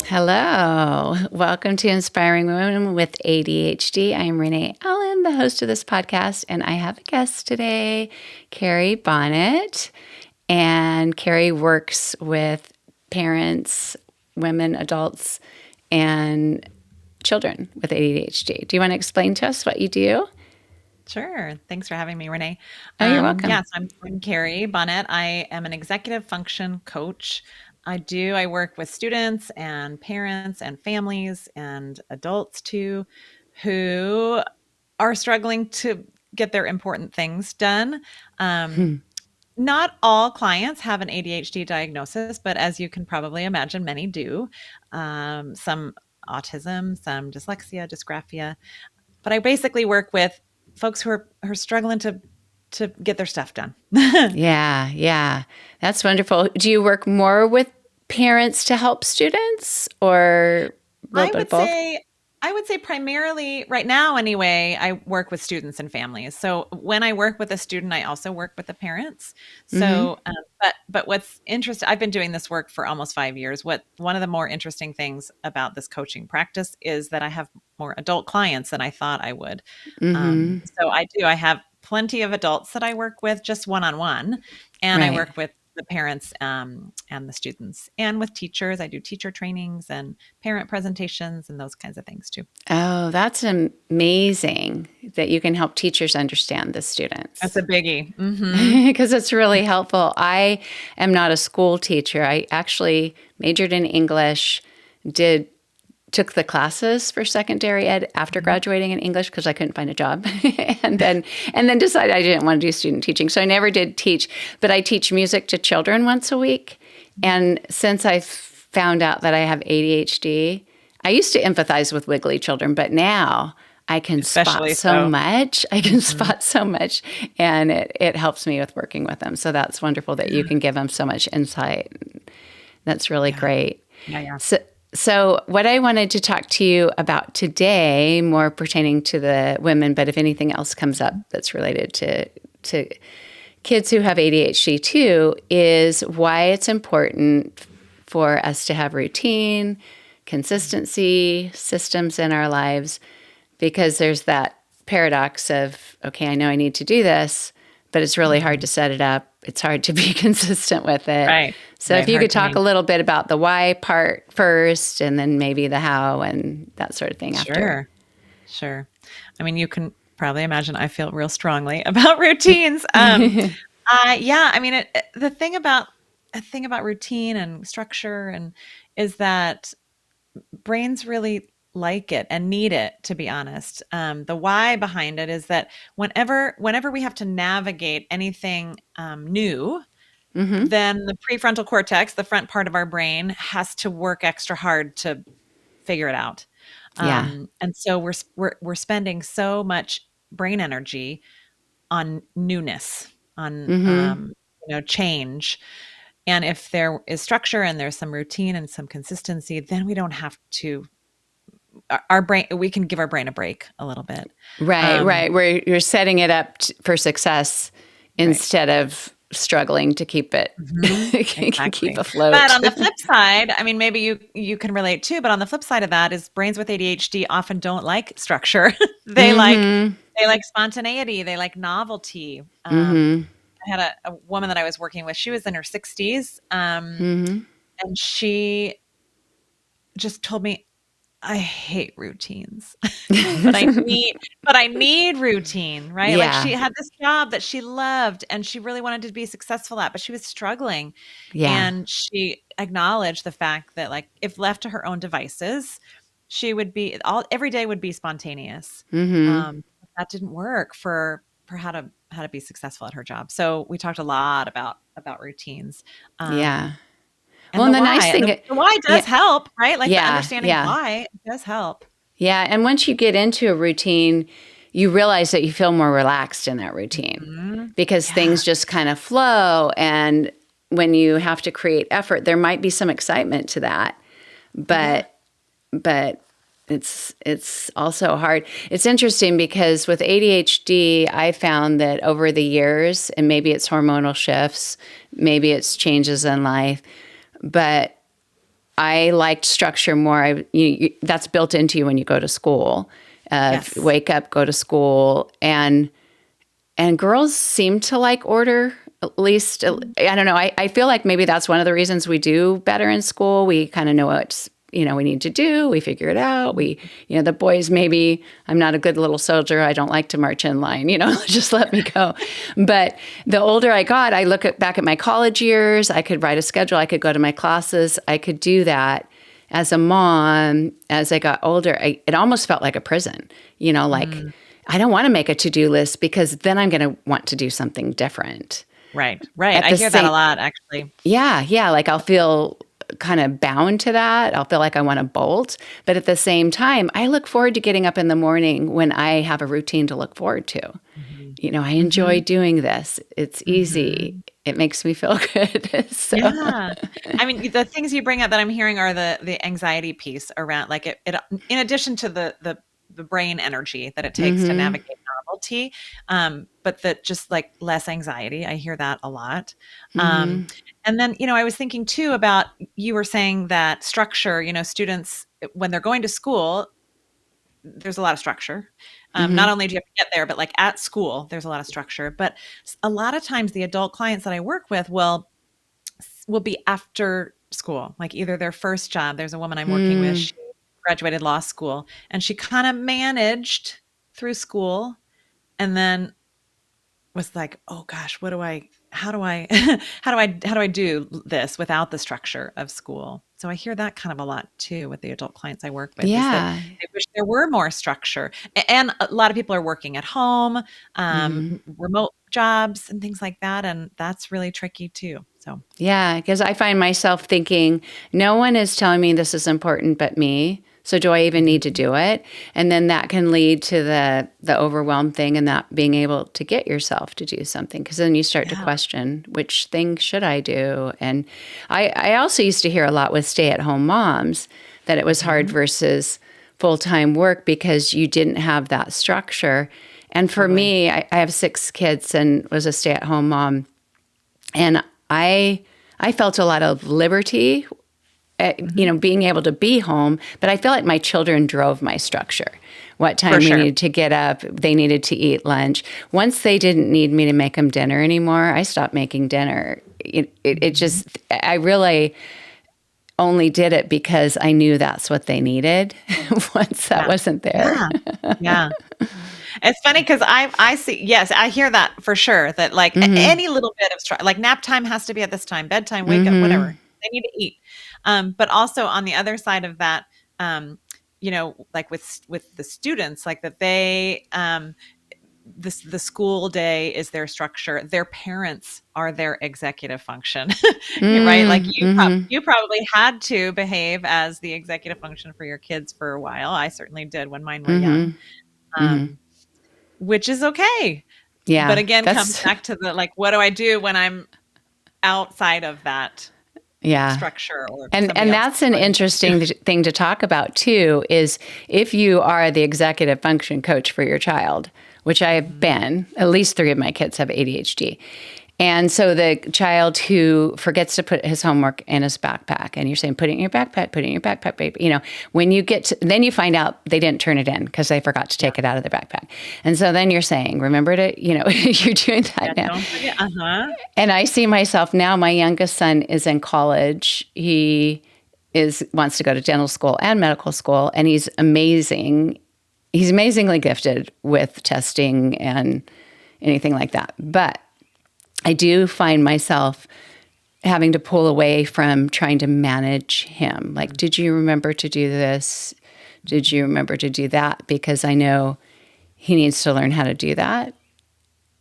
Hello. Welcome to Inspiring Women with ADHD. I'm Renee Allen, the host of this podcast, and I have a guest today, Carrie Bonnett. And Carrie works with parents, women, adults, and children with ADHD. Do you want to explain to us what you do? Sure. Thanks for having me, Renee. Oh, you're welcome. Yes, I'm Carrie Bonnett. I am an executive function coach. I work with students and parents and families and adults too, who are struggling to get their important things done. Hmm. Not all clients have an ADHD diagnosis, but as you can probably imagine, many do. Some autism, some dyslexia, dysgraphia. But I basically work with folks who are struggling to get their stuff done. Yeah. That's wonderful. Do you work more with parents to help students or a little I bit of would both? say I would say primarily right now anyway, I work with students and families. So when I work with a student, I also work with the parents. Mm-hmm. So but what's interesting, I've been doing this work for almost 5 years. One of the more interesting things about this coaching practice is that I have more adult clients than I thought I would. Mm-hmm. So I have plenty of adults that I work with just one-on-one, and I Right. work with the parents and the students, and with teachers. I do teacher trainings and parent presentations and those kinds of things too. Oh, that's amazing that you can help teachers understand the That's students a biggie. because it's really helpful. I am not a school teacher. I actually majored in English, did took the classes for secondary ed after graduating in English because I couldn't find a job, and then decided I didn't want to do student teaching. So I never did teach, but I teach music to children once a week. And since I found out that I have ADHD, I used to empathize with wiggly children, but now I can spot Especially so so. much. I can Mhm. spot so much, and it helps me with working with them. So that's wonderful that you can give them so much insight. That's really Yeah. great. Yeah. So what I wanted to talk to you about today, more pertaining to the women, but if anything else comes up that's related to kids who have ADHD too, is why it's important for us to have routine, consistency, systems in our lives, because there's that paradox of, okay, I know I need to do this, but it's really hard to set it up. It's hard to be consistent with it. Right. So if Right. you Hard could to talk a maintain. little bit about the why part first and then maybe the how and that sort of thing after. Sure. Sure. I mean, you can probably imagine I feel real strongly about routines. Yeah, I mean, a thing about routine and structure and is that brains really like it and need it, to be honest. The why behind it is that whenever we have to navigate anything new, Mm-hmm. then the prefrontal cortex, the front part of our brain, has to work extra hard to figure it out. Yeah. And so we're spending so much brain energy on newness, on Mm-hmm. change. And if there is structure and there's some routine and some consistency, then we don't have to our brain we can give our brain a break a little bit. Right. Where you're setting it up for success Right. instead of struggling to keep it keep Exactly. But afloat. on the flip side, I mean, maybe you can relate too, but on the flip side of that is brains with ADHD often don't like structure. They like Mm-hmm. they like spontaneity, they like novelty. Mm-hmm. I had a woman that I was working with. She was in her 60s, Mm-hmm. and she just told me, "I hate routines, but I need routine," right? Like, she Yeah. had this job that she loved and she really wanted to be successful at, but she was struggling, Yeah. and she acknowledged the fact that, like, if left to her own devices, she would be all every day would be spontaneous. Mm-hmm. That didn't work for how to be successful at her job. So we talked a lot about routines, Yeah. um, Well, and the and the nice why. thing, The why does yeah, help, right? Like, the yeah, understanding yeah, why does help. yeah. And once you get into a routine, you realize that you feel more relaxed in that routine Mhm. because Yeah, things just kind of flow. And when you have to create effort, there might be some excitement to that, yeah. but it's also hard. It's interesting because with ADHD, I found that over the years, and maybe it's hormonal shifts, maybe it's changes in life, but I liked structure more. That's built into you when you go to school. Yes. Wake up, go to school, and girls seem to like order. At least, I don't know. I feel like maybe that's one of the reasons we do better in school. We kind of know what we need to do. We figure it out. The boys, maybe I'm not a good little soldier. I don't like to march in line, just let me go. But the older I got, I look back at my college years. I could write a schedule. I could go to my classes. I could do that. As a mom, as I got older, it almost felt like a prison, I don't want to make a to-do list because then I'm going to want to do something different. Right. I hear that a lot, actually. Yeah. Like I'll feel kind of bound to that. I'll feel like I want to bolt. But at the same time, I look forward to getting up in the morning when I have a routine to look forward to. Mm-hmm. I enjoy doing this. It's easy. It makes me feel good. So. Yeah. I mean, the things you bring up that I'm hearing are the anxiety piece around, like it in addition to the brain energy that it takes to navigate novelty, but that just like less anxiety. I hear that a lot. And then, I was thinking too about, you were saying that structure, students, when they're going to school, there's a lot of structure. Not only do you have to get there, but like at school, there's a lot of structure. But a lot of times the adult clients that I work with will be after school, like either their first job. There's a woman I'm working with. She graduated law school and she kind of managed through school and then was like, oh gosh, how do I do this without the structure of school? So I hear that kind of a lot too with the adult clients I work with. Yeah. Is that they wish there were more structure. And a lot of people are working at home, remote jobs and things like that. And that's really tricky too. So yeah, because I find myself thinking, no one is telling me this is important but me. So do I even need to do it? And then that can lead to the overwhelmed thing and not being able to get yourself to do something. Because then you start to question, which thing should I do? And I also used to hear a lot with stay-at-home moms that it was hard versus full-time work because you didn't have that structure. And for me, I have 6 kids and was a stay-at-home mom. And I felt a lot of liberty being able to be home, but I feel like my children drove my structure. What time we needed to get up, they needed to eat lunch. Once they didn't need me to make them dinner anymore, I stopped making dinner. I really only did it because I knew that's what they needed. Once that wasn't there. Yeah. It's funny because I see, yes, I hear that for sure, that like any little bit of like nap time has to be at this time, bedtime, wake up, whatever. They need to eat. But also on the other side of that, like with the students, like that they, the school day is their structure. Their parents are their executive function, right? Like you probably had to behave as the executive function for your kids for a while. I certainly did when mine were young, which is okay. Yeah. But again, comes back to the, like, what do I do when I'm outside of that structure? And that's an interesting thing to talk about too, is if you are the executive function coach for your child, which I have been, at least 3 of my kids have ADHD. And so the child who forgets to put his homework in his backpack, and you're saying, put it in your backpack, baby. When you get to, then you find out they didn't turn it in because they forgot to take it out of the backpack. And so then you're saying, remember to, you're doing that now. Don't forget, And I see myself now, my youngest son is in college. He wants to go to dental school and medical school, and he's amazing. He's amazingly gifted with testing and anything like that. But I do find myself having to pull away from trying to manage him. Like, did you remember to do this? Did you remember to do that? Because I know he needs to learn how to do that.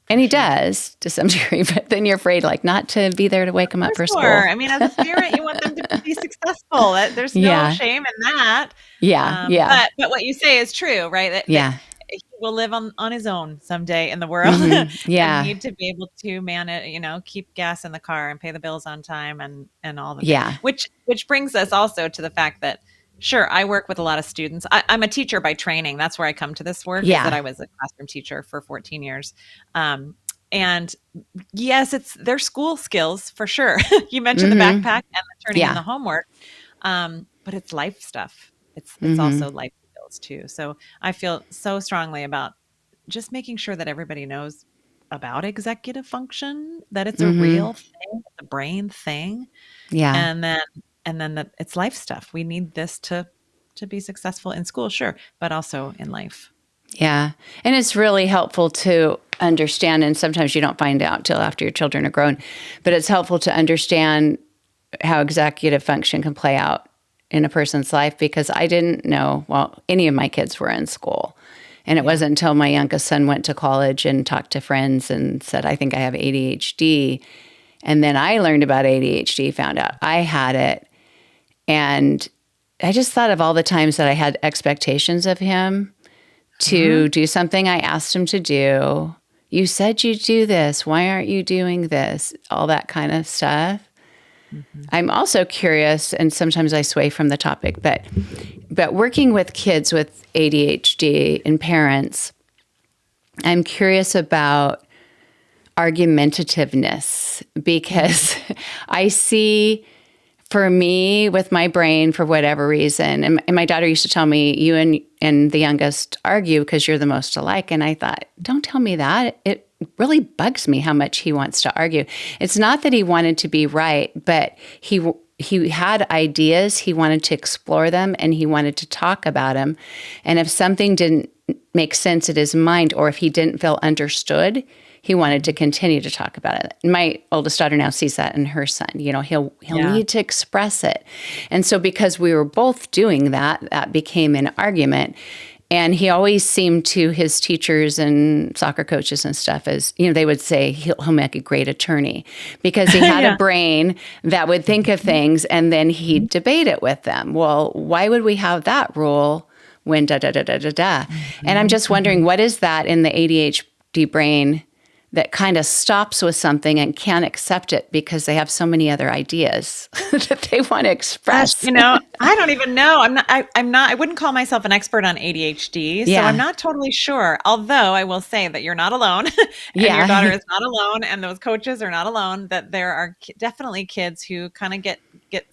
And he does to some degree, but then you're afraid, like, not to be there to wake him up for school. I mean, as a parent, you want them to be successful. There's no shame in that. Yeah. But what you say is true, right? That he will live on his own someday in the world. Yeah. And need to be able to manage, keep gas in the car and pay the bills on time and all the things. Which brings us also to the fact that, sure, I work with a lot of students. I'm a teacher by training. That's where I come to this work. Yeah. That I was a classroom teacher for 14 years. And yes, it's their school skills for sure. You mentioned the backpack and the turning in the homework. But it's life stuff. It's also life skills too. So I feel so strongly about just making sure that everybody knows about executive function, that it's a real thing, it's a brain thing, Yeah. and then that it's life stuff. We need this to be successful in school, sure, but also in life. Yeah. And it's really helpful to understand, and sometimes you don't find out till after your children are grown, but it's helpful to understand how executive function can play out in a person's life, because I didn't know, well, any of my kids were in school. And it wasn't until my youngest son went to college and talked to friends and said, I think I have ADHD. And then I learned about ADHD, found out I had it. And I just thought of all the times that I had expectations of him to do something I asked him to do. You said you'd do this. Why aren't you doing this? All that kind of stuff. I'm also curious, and sometimes I sway from the topic, but working with kids with ADHD and parents, I'm curious about argumentativeness, because I see, for me, with my brain, for whatever reason, and my daughter used to tell me, you and the youngest argue because you're the most alike. And I thought, don't tell me that. It really bugs me how much he wants to argue. It's not that he wanted to be right, but he had ideas, he wanted to explore them, and he wanted to talk about them. And if something didn't make sense in his mind, or if he didn't feel understood, he wanted to continue to talk about it. My oldest daughter now sees that in her son. He'll need to express it. And so because we were both doing that, that became an argument. And he always seemed to his teachers and soccer coaches and stuff as, they would say he'll make a great attorney, because he had a brain that would think of things and then he'd debate it with them. Well, why would we have that rule when da-da-da-da-da-da? And I'm just wondering, what is that in the ADHD brain that kind of stops with something and can't accept it because they have so many other ideas that they want to express? Gosh, I don't even know. I wouldn't call myself an expert on ADHD, so I'm not totally sure. Although I will say that you're not alone, and your daughter is not alone, and those coaches are not alone, that there are definitely kids who kind of get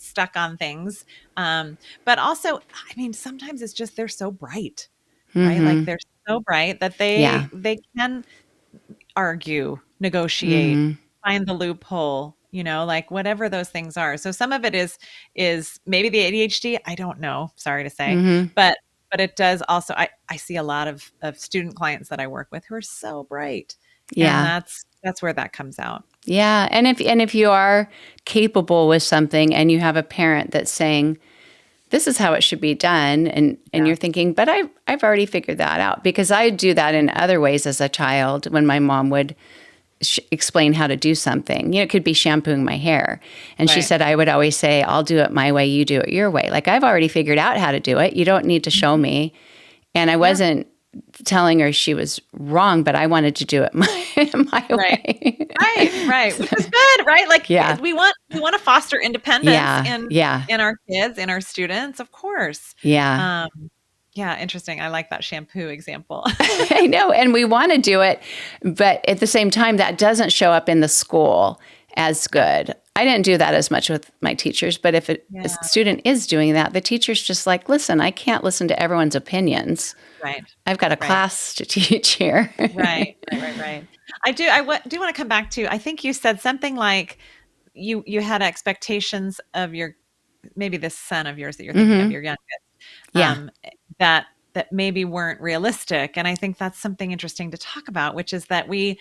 stuck on things. But also, sometimes it's just, they're so bright, right? Like, they're so bright that they can argue, negotiate, find the loophole, like whatever those things are. So some of it is maybe the ADHD. I don't know. Sorry to say, but it does also, I see a lot of student clients that I work with who are so bright. Yeah. And that's where that comes out. Yeah. And if you are capable with something and you have a parent that's saying, this is how it should be done. And you're thinking, but I've already figured that out, because I do that in other ways as a child when my mom would explain how to do something. It could be shampooing my hair. And she said, I would always say, I'll do it my way, you do it your way. Like, I've already figured out how to do it. You don't need to show me. And I wasn't telling her she was wrong, but I wanted to do it my way. Right. Which is good, right? Like, we want to foster independence in our kids, in our students, of course. Yeah. Interesting. I like that shampoo example. I know. And we want to do it, but at the same time, that doesn't show up in the school as good. I didn't do that as much with my teachers, but if a student is doing that, the teacher's just like, listen, I can't listen to everyone's opinions. Right. I've got a class to teach here. Right. I do want to come back to, I think you said something like you had expectations of maybe this son of yours that you're thinking of, your youngest, that maybe weren't realistic. And I think that's something interesting to talk about, which is that we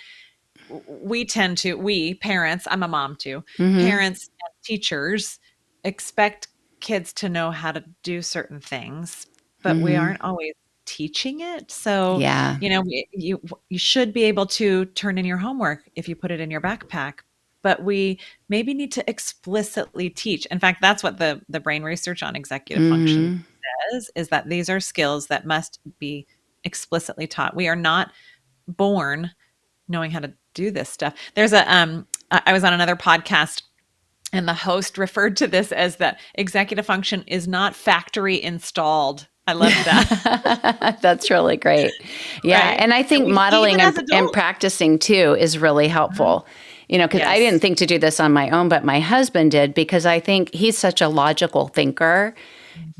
tend to, parents, I'm a mom too, parents and teachers expect kids to know how to do certain things, but we aren't always teaching it. So, you should be able to turn in your homework if you put it in your backpack, but we maybe need to explicitly teach. In fact, that's what the brain research on executive function says, is that these are skills that must be explicitly taught. We are not born knowing how to do this stuff. There's I was on another podcast, and the host referred to this as that executive function is not factory installed. I love that. That's really great. Yeah. Right. And I think modeling and practicing too is really helpful. because I didn't Yes. think to do this on my own, but my husband did, because I think he's such a logical thinker,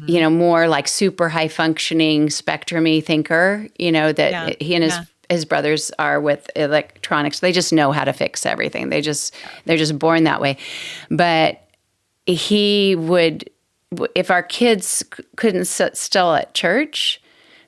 Mhm. more like super high functioning spectrumy thinker, Yeah. that he and Yeah. his brothers are with electronics. They just know how to fix everything. They're just born that way. But he would, if our kids couldn't sit still at church,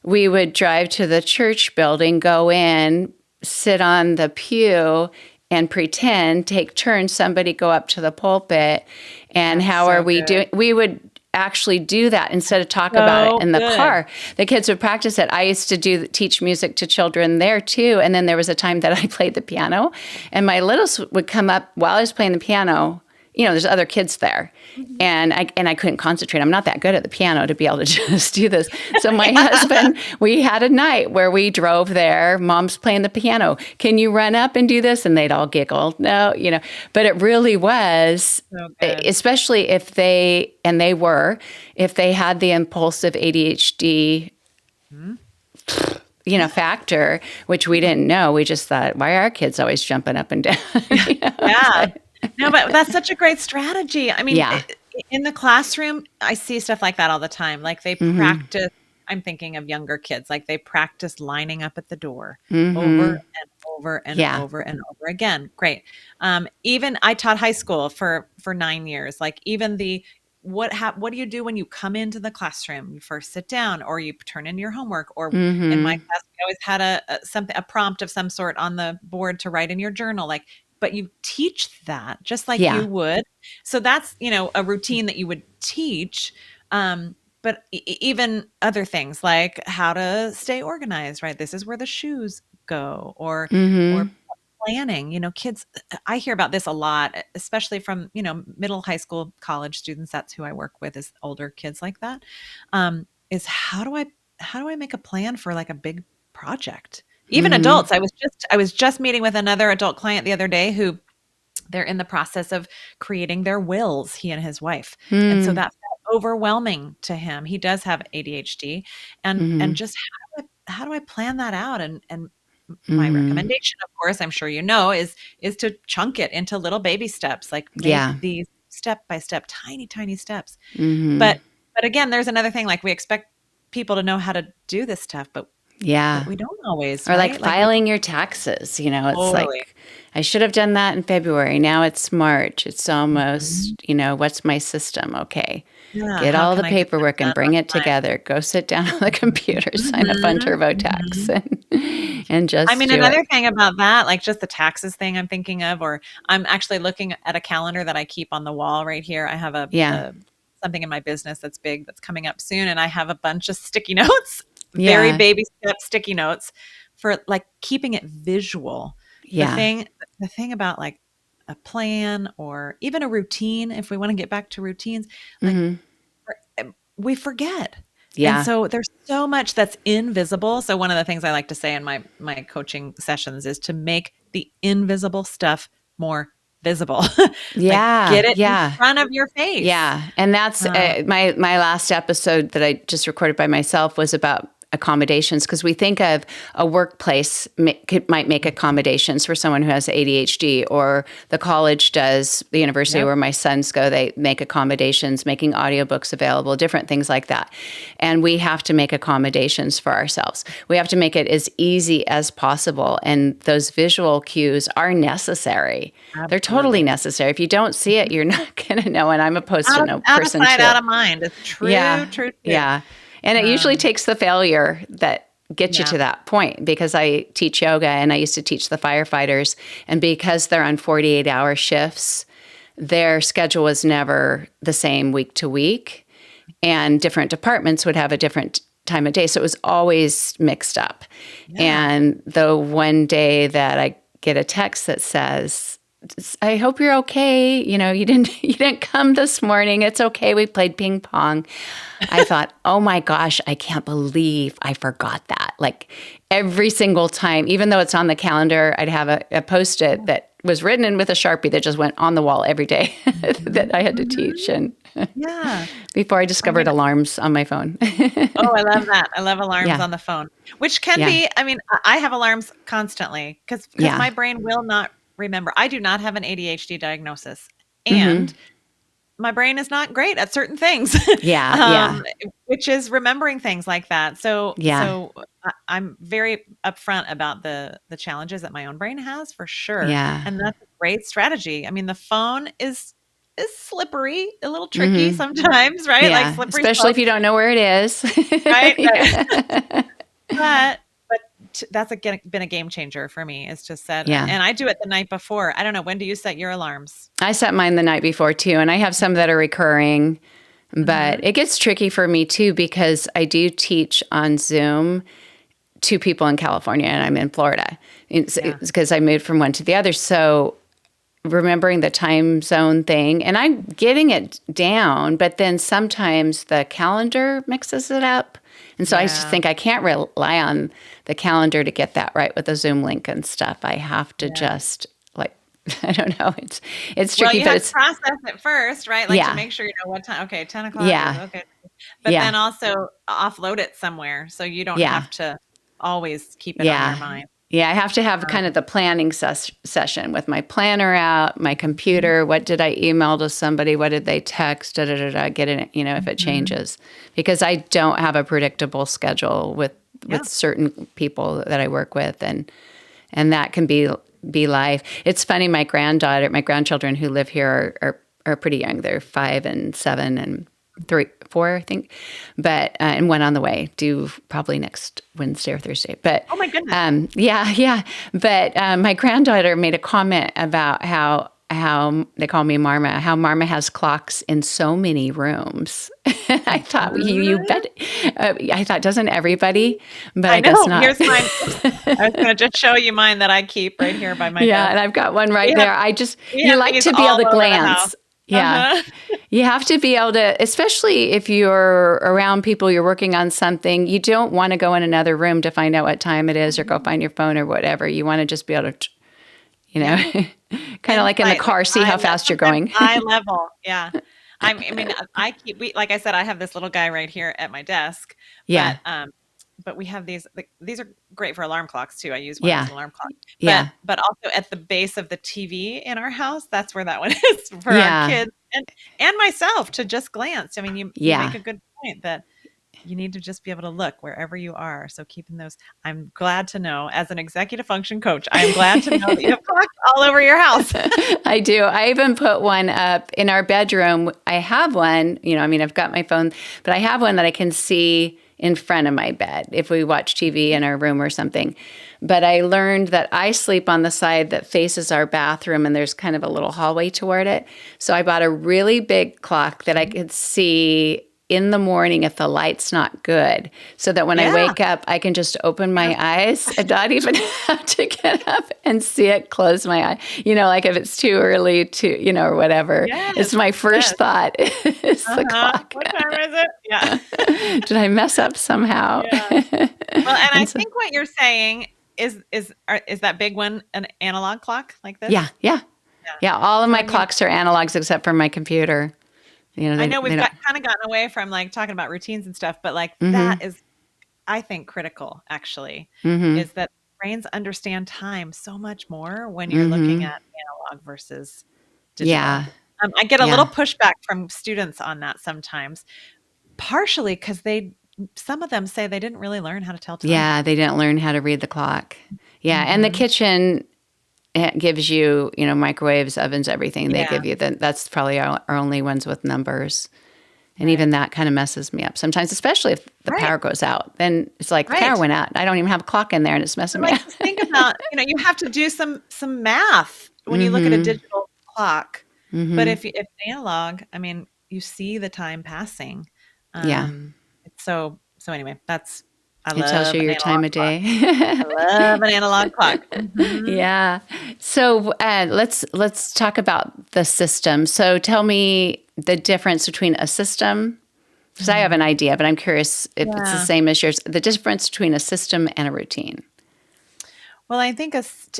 we would drive to the church building, go in, sit on the pew, and pretend, take turns, somebody go up to the pulpit, and That's how are so we good. doing? We would actually do that instead of talk about it So in the good. car. The kids would practice it. I used to teach music to children there too, and then there was a time that I played the piano, and my littles would come up while I was playing the piano. There's other kids there, Mhm. and I couldn't concentrate. I'm not that good at the piano to be able to just do this. So my Yeah. husband, we had a night where we drove there. Mom's playing the piano. Can you run up and do this? And they'd all giggle. No, But it really was, So good. especially if if they had the impulsive ADHD, Mhm. factor, which we didn't know. We just thought, why are our kids always jumping up and down? Yeah. No, but that's such a great strategy. I mean, Yeah. in the classroom, I see stuff like that all the time. Like they Mm-hmm. practice, I'm thinking of younger kids, like they practice lining up at the door over Mm-hmm. and over and Yeah. over and over again. Great. Even I taught high school for 9 years. Like even the what do you do when you come into the classroom? You first sit down, or you turn in your homework, or in my Mm-hmm. class, we always had a prompt of some sort on the board to write in your journal. Like, but you teach that just like Yeah. you would. So that's, a routine that you would teach. But even other things like how to stay organized, right? This is where the shoes go, or Mm-hmm. planning. Kids, I hear about this a lot, especially from, middle, high school, college students. That's who I work with, is older kids like that. Is how do I make a plan for like a big project? Even Mm-hmm. adults. I was just meeting with another adult client the other day who they're in the process of creating their wills, he and his wife. And so Mm-hmm. that felt overwhelming to him. He does have ADHD, and just how do I plan that out? And my Mm-hmm. recommendation, of course, I'm sure is to chunk it into little baby steps, like make Yeah. these step by step, tiny, tiny steps. Mm-hmm. But again, there's another thing, like we expect people to know how to do this stuff, but Yeah. we don't always, Or like right? Like we filing your taxes, it's totally. like, I should have done that in February. Now it's March. It's Mhm. almost, what's my system? Okay. Yeah, Get how all the can I get this paperwork and done bring on it time? together. Go sit down on the computer, sign up on Mhm, TurboTax, mhm. and I just mean, do it. another thing about that, like just the taxes thing I'm thinking of, or I'm actually looking at a calendar that I keep on the wall right here. I have Yeah. a something in my business that's big that's coming up soon, and I have a bunch of sticky notes, very Yeah. baby step sticky notes for like keeping it visual. The Yeah. thing the thing about like a plan or even a routine, if we want to get back to routines, like Mm-hmm. we forget. And Yeah. so there's so much that's invisible. So one of the things I like to say in my coaching sessions is to make the invisible stuff more visible. Like Yeah. get it in Yeah. front of your face. Yeah, and that's Um, my last episode that I just recorded by myself was about accommodations, because we think of a workplace might make accommodations for someone who has ADHD, or the college does, the university yep. where my sons go, they make accommodations, making audiobooks available, different things like that. And we have to make accommodations for ourselves. We have to make it as easy as possible, and those visual cues are necessary. They're totally Absolutely. necessary. If you don't see it, you're not going to know. And I'm a Out post-it of note out of person sight, too. out of mind. It's true, Yeah. true, true. Yeah. And it usually Um, takes the failure that gets you yeah. to that point, because I teach yoga and I used to teach the firefighters. And because they're on 48-hour shifts, their schedule was never the same week to week. And different departments would have a different time of day. So it was always mixed up. Yeah. And the one day that I get a text that says, I hope you're okay. You didn't come this morning. It's okay. We played ping pong. I thought, oh my gosh, I can't believe I forgot that. Like every single time, even though it's on the calendar, I'd have a post-it that was written in with a Sharpie that just went on the wall every day that Mhm, I had to teach. mhm. And Yeah. before I I discovered mean, alarms on my phone. oh, I love that. I love alarms Yeah. on the phone, which can Yeah. be, I mean, I have alarms constantly because Yeah. my brain will not remember. I do not have an ADHD diagnosis, Mm-hmm. and my brain is not great at certain things, Yeah. Yeah. which is remembering things like that. So, Yeah. I'm very upfront about the challenges that my own brain has for sure, Yeah. and that's a great strategy. I mean, the phone is slippery, a little tricky Mm-hmm. sometimes, right? Like Yeah. slippery Especially slope, if you don't know where it is. right? Right. Yeah. But that's been a game changer for me. It's just said, Yeah. and I do it the night before. I don't know, when do you set your alarms? I set mine the night before too, and I have some that are recurring, but Mhm. it gets tricky for me too because I do teach on Zoom to people in California and I'm in Florida. It's Yeah. because I moved from one to the other. So remembering the time zone thing and I'm getting it down, but then sometimes the calendar mixes it up. And so I just Yeah. think I can't rely on the calendar to get that right with the Zoom link and stuff. I have to Yeah. just like I don't know. It's Well, tricky, you but have to it's process it first, right? Like to yeah. make sure you know what time. Okay, 10 o'clock is Yeah. okay. But Yeah. then also offload it somewhere so you don't Yeah. have to always keep it on your Yeah. mind. Yeah, I have to have Um, kind of the planning session with my planner out, my mhm, computer. What did I email to somebody? What did they text? Da, da, da, da, get it, if it mhm. changes. Because I don't have a predictable schedule Yeah. with certain people that I work with and that can be life. It's funny, my grandchildren who live here are pretty young. They're 5 and 7 and 4, I think. But and one on the way, due probably next Wednesday or Thursday. But Oh my goodness. yeah, yeah. But my granddaughter made a comment about how they call me Marma, how Marma has clocks in so many rooms. I thought you Mhm. bet. I thought doesn't everybody, but I I guess know. not. Here's mine. Oops. I was gonna just show you mine that I keep right here by my Yeah, desk. and I've got one We right have there. we You have like these to be able all to over the house. glance. Yeah. Uh-huh. You have to be able to, especially if you're around people, you're working on something, you don't want to go in another room to find out what time it is or go Mhm. find your phone or whatever. You want to just be able to, you know, Yeah. kind of like in the Insight, like car, see how fast you're sometimes going. eye level, yeah. I mean, I keep like I said, I have this little guy right here at my desk, Yeah. but we have these like, these are great for alarm clocks too. I use one as Yeah. an alarm clock, Yeah. but also at the base of the TV in our house, that's where that one is for our Yeah. kids and myself to just glance. I mean, you make Yeah. a good point that you need to just be able to look wherever you are. So keeping those, I'm glad to know as an executive function coach, I am glad to know that you have clocks all over your house. I do. I even put one up in our bedroom. I have one, I mean, I've got my phone, but I have one that I can see in front of my bed if we watch TV in our room or something. But I learned that I sleep on the side that faces our bathroom and there's kind of a little hallway toward it. So I bought a really big clock that I could see in the morning if the light's not good, so that when I Yeah. wake up, I can just open my Yes. eyes and not even have to get up and see it, close my eye. Like if it's too early to, or whatever. Yes. It's my Yes. first thought is the Uh-huh. clock. What time is it? Yeah. Did I mess up somehow? Yeah. Well, and I And so, think what you're saying is that big one an analog clock like yeah, this? yeah, Yeah. yeah. All of So my I mean, clocks are analogs except for my computer. I know They we've don't. got kind of gotten away from like talking about routines and stuff, but like Mm-hmm. that is, I think, critical actually, Mm-hmm. is that brains understand time so much more when you're looking Mm-hmm. at analog versus digital. Yeah. I get a little Yeah. pushback from students on that sometimes, partially because some of them say they didn't really learn how to tell time. Yeah, they didn't learn how to read the clock. Yeah, and the Hmm. kitchen gives you, microwaves, ovens, everything. They Yeah, give you that's probably our only ones with numbers. And right, even that kind of messes me up sometimes, especially if the right, power goes out. Then it's like the power right. went out. I don't even have a clock in there and it's But messing me like, up. just think about, you have to do some math when you look at a Mm-hmm. digital clock. But Mm-hmm. if analog, I mean, you see the time passing. Yeah. It's so anyway, I It tells love you an your analog time of clock. day. I love an analog clock. Mhm. Yeah. So let's talk about the system. So tell me the difference between a system, because I have an Mm. idea, but I'm curious if it's the Yeah. same as yours. The difference between a system and a routine. Well, I think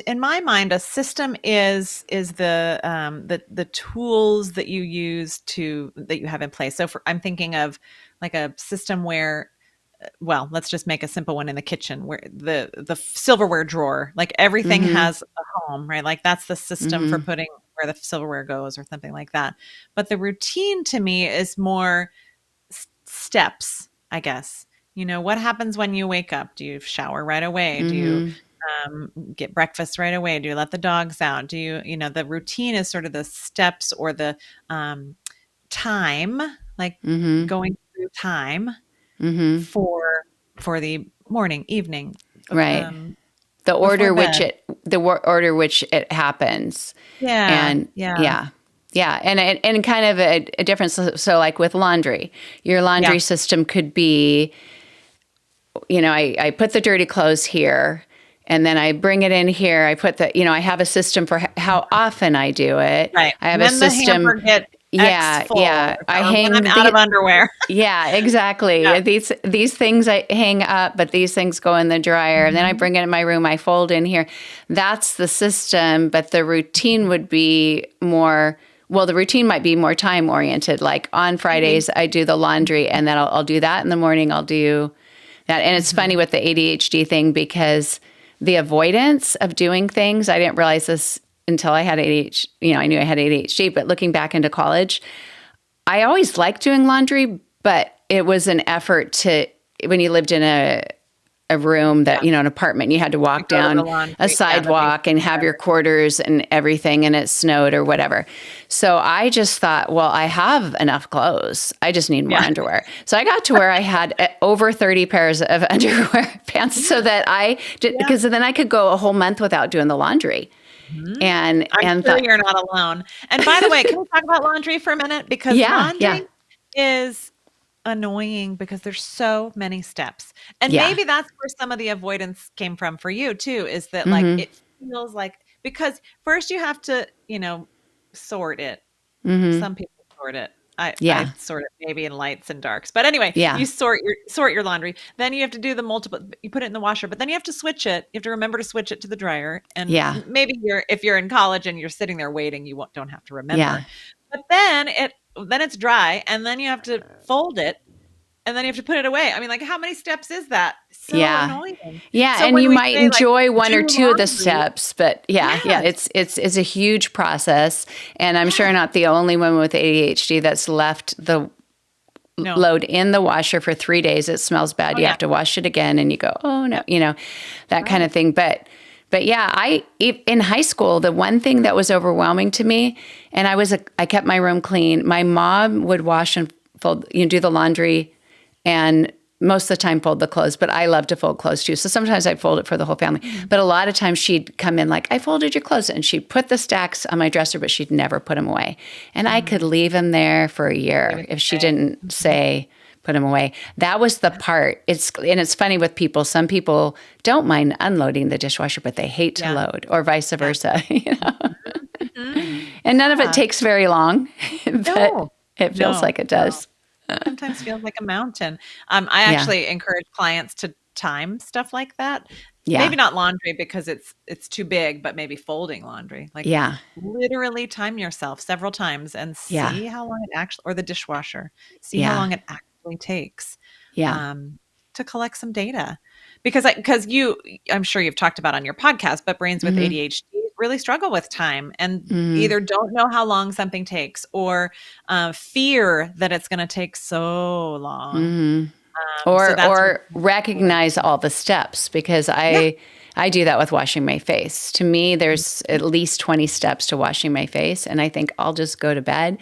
in my mind, a system is the tools that you use that you have in place. So I'm thinking of like a system where well, let's just make a simple one in the kitchen where the silverware drawer, like everything Mm-hmm. has a home, right? Like that's the system for Mm-hmm. putting where the silverware goes or something like that. But the routine to me is more steps, I guess. What happens when you wake up? Do you shower right away? Do you Mm-hmm. get breakfast right away? Do you let the dogs out? Do the routine is sort of the steps or the time, like Mm-hmm. going through time Mm-hmm. for the morning, evening, Right. The before order which bed. order which it happens. Yeah, And yeah, yeah. Yeah. And kind of a difference. So like with laundry, your yeah, laundry system could be, I put the dirty clothes here and then I bring it in here. I put I have a system for how often I do it. right. I have a When the hamper system. get X Yeah. full, Yeah. I or when I'm hang out of the, underwear. yeah, exactly. Yeah. These things I hang up, but these things go in the dryer. And then I Mhm. bring it in my room, I fold in here. That's the system, but the routine would be more, well, the routine might be more time oriented. Like on Maybe. Fridays, I do the laundry and then I'll do that in the morning. I'll do that. And it's funny Mhm. with the ADHD thing because the avoidance of doing things, I didn't realize this until I had ADHD. I knew I had ADHD, but looking back into college, I always liked doing laundry, but it was an effort when you lived in a room Yeah. an apartment, you had to To walk go to the down a laundry. Yeah, the sidewalk and basement or have your whatever. quarters and everything, and it snowed or whatever. So I just thought, well, I have enough clothes. I just need more Yeah. underwear. So I got to where I had over 30 pairs of underwear pants so that I did, Yeah. because then I could go a whole month without doing the laundry. Mhm. And I'm and sure thought, you're not alone. And by the way, can we talk about laundry for a minute? Because yeah, yeah, laundry is annoying because there's so many steps. And yeah. maybe that's where some of the avoidance came from for you too, is that like Mm-hmm. it feels like because first you have to, sort it. Mm-hmm. Some people sort it. I Yeah. sort it maybe in lights and darks. But anyway, Yeah. you sort your laundry. Then you have to do the multiple you put it in the washer, but then you have to switch it. You have to remember to switch it to the dryer. And Yeah. maybe if you're in college and you're sitting there waiting, you don't have to remember. Yeah. But then it's dry and then you have to fold it and then you have to put it away. I mean, like how many steps is that? So Yeah. annoying. Yeah, So and when you we might say like enjoy one do or two of the laundry, steps, but yeah, yes, it's a huge process, and I'm sure yes. not the only woman with ADHD that's left the No. load in the washer for 3 days. It smells bad. Oh You yeah. have to wash it again, and you go, oh no, Yep. that kind of Right. thing. But yeah, in high school, the one thing that was overwhelming to me, and I kept my room clean. My mom would wash and fold, do the laundry, and most of the time fold the clothes, but I love to fold clothes too. So sometimes I'd fold it for the whole family. Mhm. But a lot of times she'd come in like, I folded your clothes. And she'd put the stacks on my dresser, but she'd never put them away. And I could Mhm. leave them there for a They year would if she stay. didn't Mhm. say, put them away. That was the part. It's funny with people. Some people don't mind unloading the dishwasher, but they hate to Yeah. load, or vice Yeah. versa. Mhm. Mhm. And none of it Yeah. takes very long, but No. it feels No, like it no. does. Sometimes feels like a mountain. I Yeah, actually encourage clients to time stuff like that. yeah, Maybe not laundry because it's too big, but maybe folding laundry. Like yeah, literally time yourself several times and yeah, see how long it actually or the dishwasher, see how yeah, long it actually takes yeah. um, to collect some data. Because I'm sure you've talked about on your podcast, but brains with Hmm. ADHD really struggle with time and Hmm. either don't know how long something takes or fear that it's going to take so long. Hmm. So that's where Or recognize all the steps, because yeah. I do that with washing my face. To me, there's Mhm. at least 20 steps to washing my face, and I think I'll just go to bed.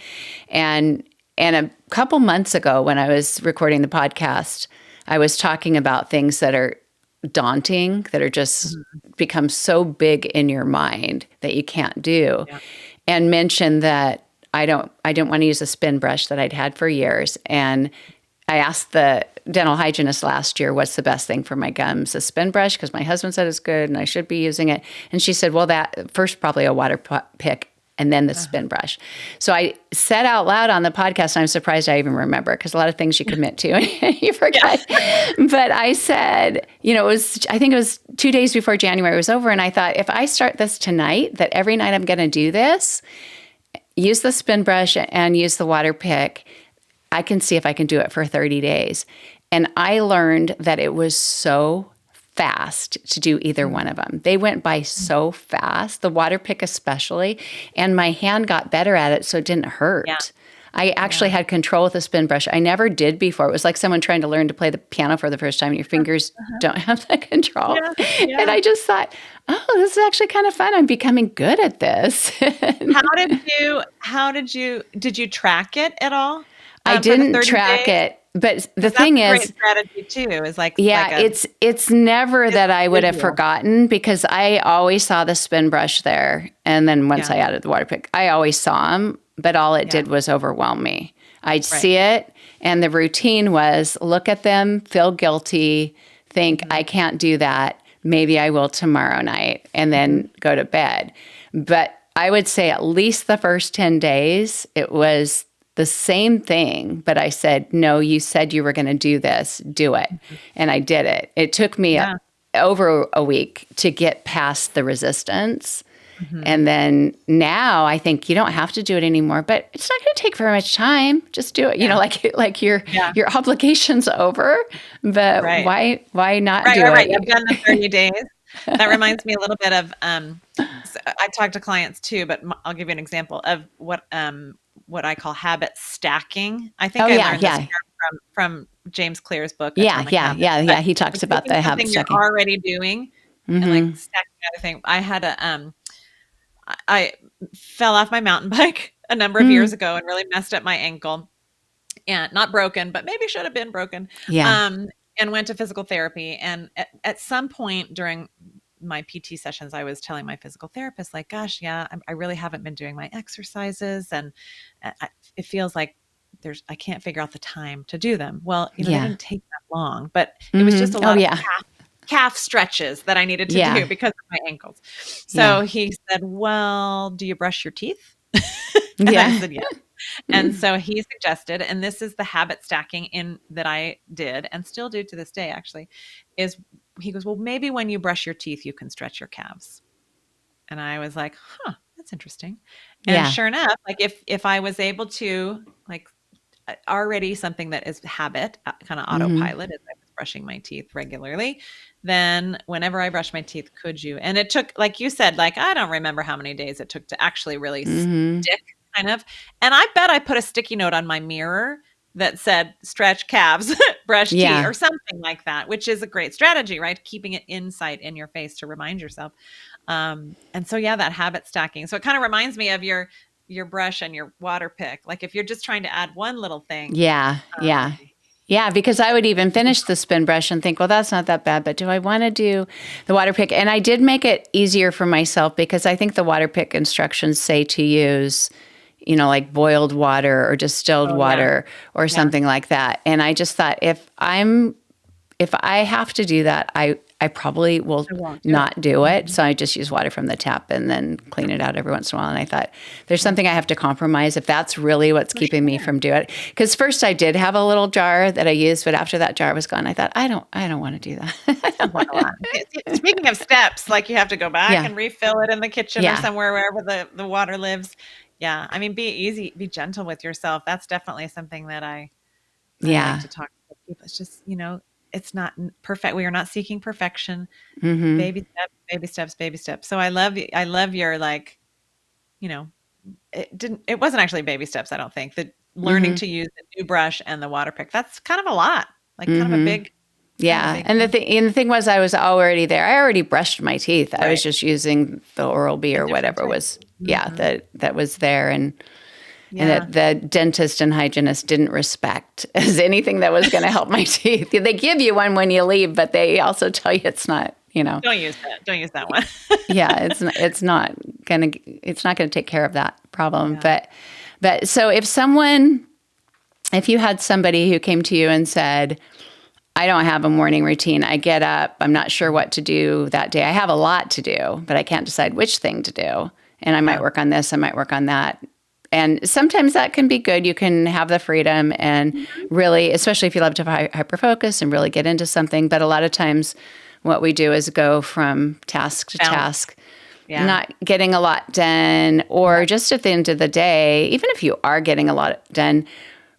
And a couple months ago when I was recording the podcast, I was talking about things that are daunting, that are just Mhm. become so big in your mind that you can't do, Yeah. and mentioned that I don't want to use a spin brush that I'd had for years. And I asked the dental hygienist last year, what's the best thing for my gums? A spin brush, because my husband said it's good and I should be using it. And she said, well, that first probably a water pick and then the Uh-huh. spin brush. So I said out loud on the podcast, and I'm surprised I even remember, because a lot of things you commit to and you Yeah. forget. But I said, I think it was 2 days before January was over. And I thought, if I start this tonight, that every night I'm going to do this, use the spin brush and use the water pick, I can see if I can do it for 30 days. And I learned that it was so fast to do either one of them. They went by so fast, the water pick especially, and my hand got better at it so it didn't Yeah. hurt. I actually had control with the spin brush. I never did before. It was like someone trying to learn to play the piano for the first time. Your fingers don't have that control. Yeah. And I just thought, oh, this is actually kind of fun. I'm becoming good at this. Did you track it at all? I For the didn't 30 track days? it. But the 'Cause that's thing a great is, strategy too, is like yeah, a it's never that I would have visual. forgotten because I always saw the spin brush there. And then once I added the water pick, I always saw them, but all it did was overwhelm me. I'd see it, and the routine was look at them, feel guilty, think, I can't do that. Maybe I will tomorrow night, and then go to bed. But I would say at least the first 10 days, it was the same thing, but I said, no, you said you were going to do this, do it. And I did it. It took me over a week to get past the resistance. And then now I think you don't have to do it anymore, but it's not going to take very much time. Just do it. You know, like your obligation's over, but why not do it? Right. I've done the 30 days. That reminds me a little bit of, so I talk to clients too, but I'll give you an example of what I call habit stacking. I think I learned this from James Clear's book. Yeah. He talks about the habit stacking. You're already doing and like stacking other thing. I had I fell off my mountain bike a number of years ago and really messed up my ankle, and not broken, but maybe should have been broken. And went to physical therapy. And at some point during my PT sessions, I was telling my physical therapist, like, gosh, I really haven't been doing my exercises. And it feels like I can't figure out the time to do them. Well, they didn't take that long, but it was just a lot of calf stretches that I needed to do because of my ankles. So he said, well, do you brush your teeth? And I said, yes. And so he suggested, and this is the habit stacking that I did and still do to this day, actually, is he goes, well, maybe when you brush your teeth, you can stretch your calves. And I was like, that's interesting. And sure enough, like if I was able to, like, already something that is habit, kind of autopilot, as I was brushing my teeth regularly, then whenever I brush my teeth, could you? And it took, like you said, like, I don't remember how many days it took to actually really stick, kind of. And I bet I put a sticky note on my mirror that said, stretch calves, brush teeth, or something like that, which is a great strategy, right? Keeping it in sight in your face to remind yourself. And so, that habit stacking. So it kind of reminds me of your brush and your water pick. Like if you're just trying to add one little thing. Yeah, because I would even finish the spin brush and think, well, that's not that bad, but do I want to do the water pick? And I did make it easier for myself because I think the water pick instructions say to use, like boiled water or distilled water or something like that. And I just thought if I have to do that, I probably will not do it. So I just use water from the tap and then clean it out every once in a while. And I thought there's something I have to compromise if that's really what's keeping me from doing it. Because first I did have a little jar that I used, but after that jar was gone, I thought I don't want to do that. Speaking of steps, like you have to go back and refill it in the kitchen or somewhere wherever the water lives. Yeah, I mean, be gentle with yourself. That's definitely something that I like to talk to people. It's just it's not perfect. We are not seeking perfection. Baby steps. So I love your, like, it wasn't actually baby steps. I don't think that learning to use the new brush and the water pick, that's kind of a lot, like kind of a big. Yeah. And the thing was I was already there. I already brushed my teeth. I was just using the Oral-B or whatever was, that was there. And that the dentist and hygienist didn't respect as anything that was going to help my teeth. They give you one when you leave, but they also tell you it's not, Don't use that one. it's not going to take care of that problem. But so if you had somebody who came to you and said, I don't have a morning routine. I get up. I'm not sure what to do that day. I have a lot to do, but I can't decide which thing to do. And I might work on this. I might work on that. And sometimes that can be good. You can have the freedom and really, especially if you love to hyper-focus and really get into something. But a lot of times what we do is go from task to task, not getting a lot done, or just at the end of the day, even if you are getting a lot done,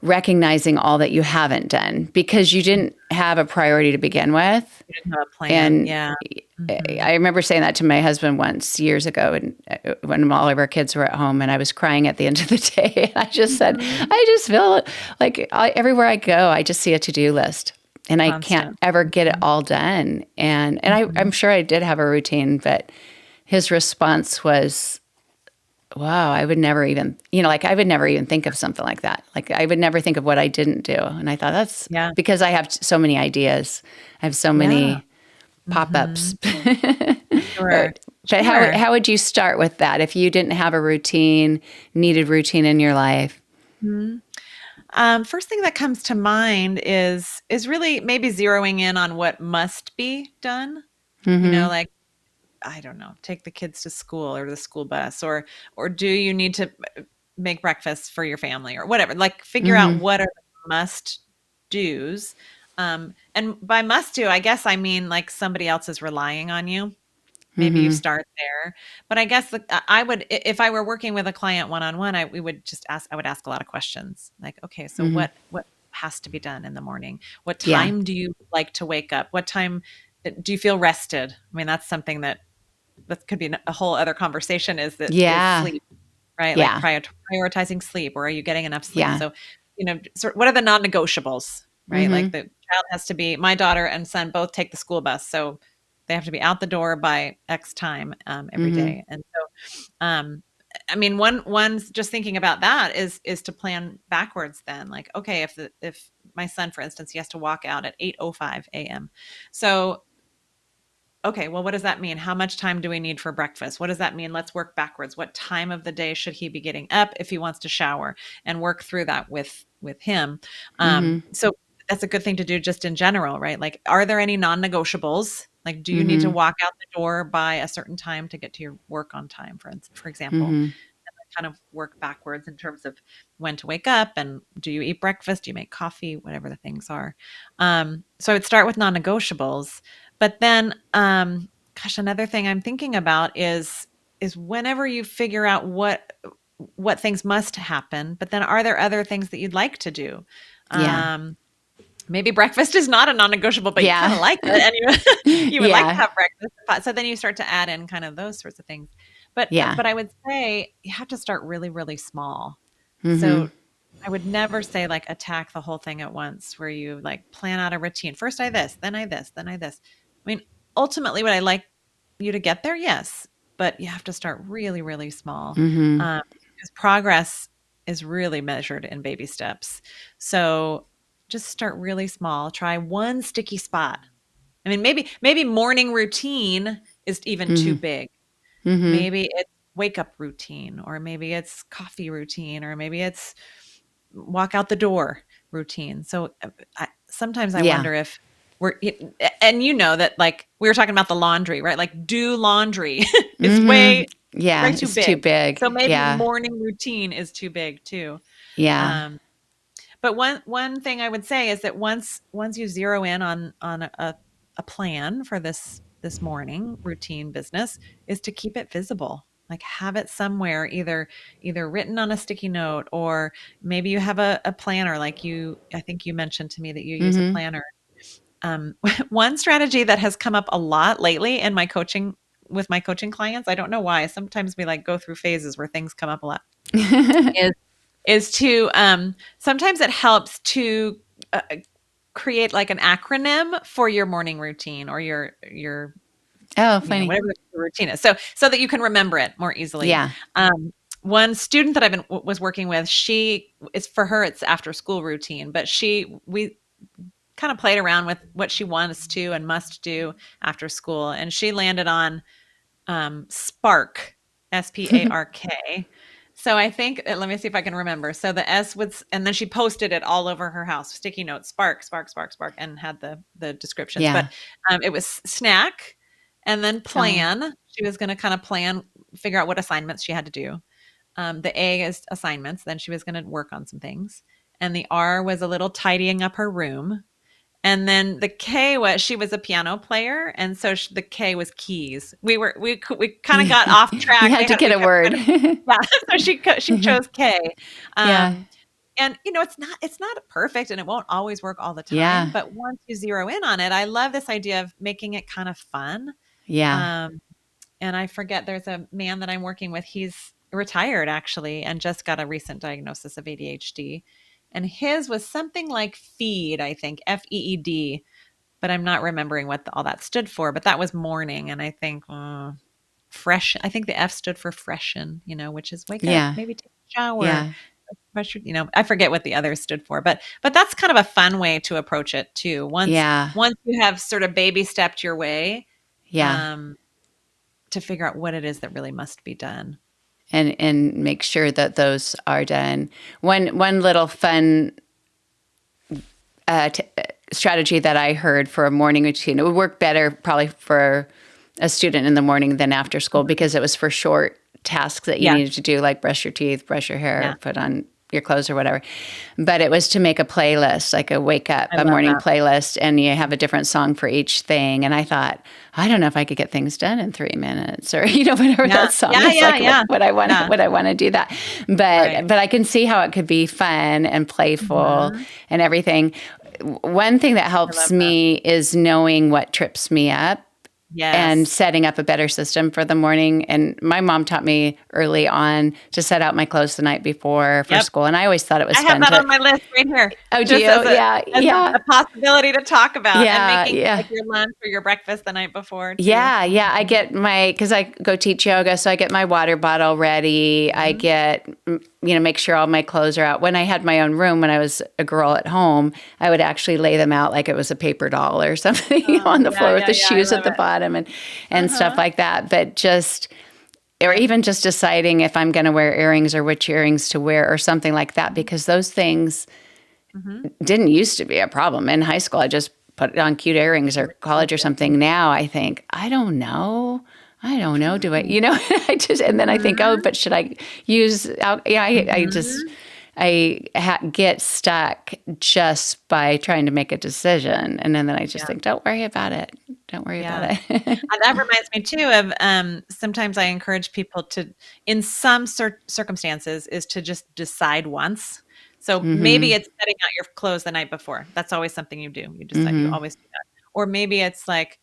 recognizing all that you haven't done because you didn't have a priority to begin with. You didn't have a plan. And Yeah. I remember saying that to my husband once years ago, and when all of our kids were at home, and I was crying at the end of the day. I just said, I just feel like everywhere I go, I just see a to-do list, and I can't ever get it all done. And I'm sure I did have a routine, but his response was, wow, I would never even, like I would never even think of something like that. Like I would never think of what I didn't do. And I thought that's because I have so many ideas. I have so many pop-ups. Sure. But how would you start with that if you didn't have a needed routine in your life? First thing that comes to mind is really maybe zeroing in on what must be done. Like, I don't know, take the kids to school or the school bus, or do you need to make breakfast for your family or whatever? Like figure out what are the must do's. And by must do, I guess I mean like somebody else is relying on you. Maybe you start there. But I guess I would, if I were working with a client one-on-one, I would ask a lot of questions. Like, okay, so what has to be done in the morning? What time do you like to wake up? What time do you feel rested? I mean, that's something that could be a whole other conversation is sleep, right? Yeah. Like prioritizing sleep, or are you getting enough sleep? So, what are the non-negotiables, right? Like the child has to be, my daughter and son both take the school bus. So they have to be out the door by X time every day. And so, I mean, one's just thinking about that is to plan backwards then. Like, okay, if my son, for instance, he has to walk out at 8:05 a.m. So, okay, well, what does that mean? How much time do we need for breakfast? What does that mean? Let's work backwards. What time of the day should he be getting up if he wants to shower, and work through that with him? So that's a good thing to do just in general, right? Like, are there any non-negotiables? Like, do you need to walk out the door by a certain time to get to your work on time, for example? And kind of work backwards in terms of when to wake up, and do you eat breakfast? Do you make coffee? Whatever the things are. So I would start with non-negotiables. But then, another thing I'm thinking about is whenever you figure out what things must happen, but then are there other things that you'd like to do? Maybe breakfast is not a non-negotiable, but you kind of like it, and you would like to have breakfast. So then you start to add in kind of those sorts of things. But I would say you have to start really, really small. So I would never say like attack the whole thing at once, where you like plan out a routine. First I this, then I this, then I this. I mean, ultimately, would I like you to get there? Yes. But you have to start really, really small. Because progress is really measured in baby steps. So just start really small. Try one sticky spot. I mean, maybe morning routine is even too big. Maybe it's wake up routine, or maybe it's coffee routine, or maybe it's walk out the door routine. So sometimes I wonder if and that, like we were talking about the laundry, right? Like do laundry is way too big. So maybe morning routine is too big too. But one thing I would say is that once you zero in on a plan for this morning routine business, is to keep it visible. Like have it somewhere, either written on a sticky note, or maybe you have a planner. Like I think you mentioned to me that you use a planner. One strategy that has come up a lot lately in my coaching with my coaching clients, I don't know why, sometimes we like go through phases where things come up a lot, is to sometimes it helps to create like an acronym for your morning routine, or your funny. Whatever the routine is, so that you can remember it more easily. One student that I was working with, it's after school routine, but we kind of played around with what she wants to and must do after school, and she landed on Spark, SPARK. So I think, let me see if I can remember. So the S was, and then she posted it all over her house, sticky notes, Spark, Spark, Spark, Spark, and had the descriptions. But it was snack, and then plan. She was going to kind of figure out what assignments she had to do. The A is assignments. Then she was going to work on some things. And the R was a little tidying up her room. And then the K was, she was a piano player, and so the K was keys. We kind of got off track. You had to get a word. So she chose K. And, it's not perfect and it won't always work all the time, Yeah. but once you zero in on it, I love this idea of making it kind of fun. Yeah. Um, and I forget, there's a man that I'm working with. He's retired actually and just got a recent diagnosis of ADHD. And his was something like FEED, I think, FEED, but I'm not remembering what all that stood for. But that was morning. And I think fresh, I think the F stood for freshen, which is wake up, Yeah. maybe take a shower, Yeah. I forget what the other stood for, but that's kind of a fun way to approach it too. Once Yeah. once you have sort of baby stepped your way, Yeah. to figure out what it is that really must be done. And make sure that those are done. One little fun strategy that I heard for a morning routine, it would work better probably for a student in the morning than after school because it was for short tasks that you needed to do, like brush your teeth, brush your hair, put on your clothes or whatever. But it was to make a playlist, like a wake up, a morning playlist, and you have a different song for each thing. And I thought, I don't know if I could get things done in 3 minutes or, whatever that song is, what I want to do that. But I can see how it could be fun and playful and everything. One thing that helps me is knowing what trips me up. Yes. And setting up a better system for the morning. And my mom taught me early on to set out my clothes the night before for school. And I always thought it was fun. I have that on my list right here. Oh, do you? A possibility to talk about. Yeah, and making like your lunch or your breakfast the night before too. Yeah. I get because I go teach yoga, so I get my water bottle ready. I get, make sure all my clothes are out. When I had my own room, when I was a girl at home, I would actually lay them out like it was a paper doll or something on the floor with the shoes at the bottom and stuff like that. But or even just deciding if I'm going to wear earrings or which earrings to wear or something like that, because those things didn't used to be a problem. In high school, I just put on cute earrings, or college or something. Now I think, I don't know. Do I, and then I think, but should I use, I get stuck just by trying to make a decision. And then I just think, don't worry about it. Don't worry about it. That reminds me too of sometimes I encourage people to, in some circumstances, is to just decide once. So maybe it's setting out your clothes the night before. That's always something you do. You decide, you always do that. Or maybe it's like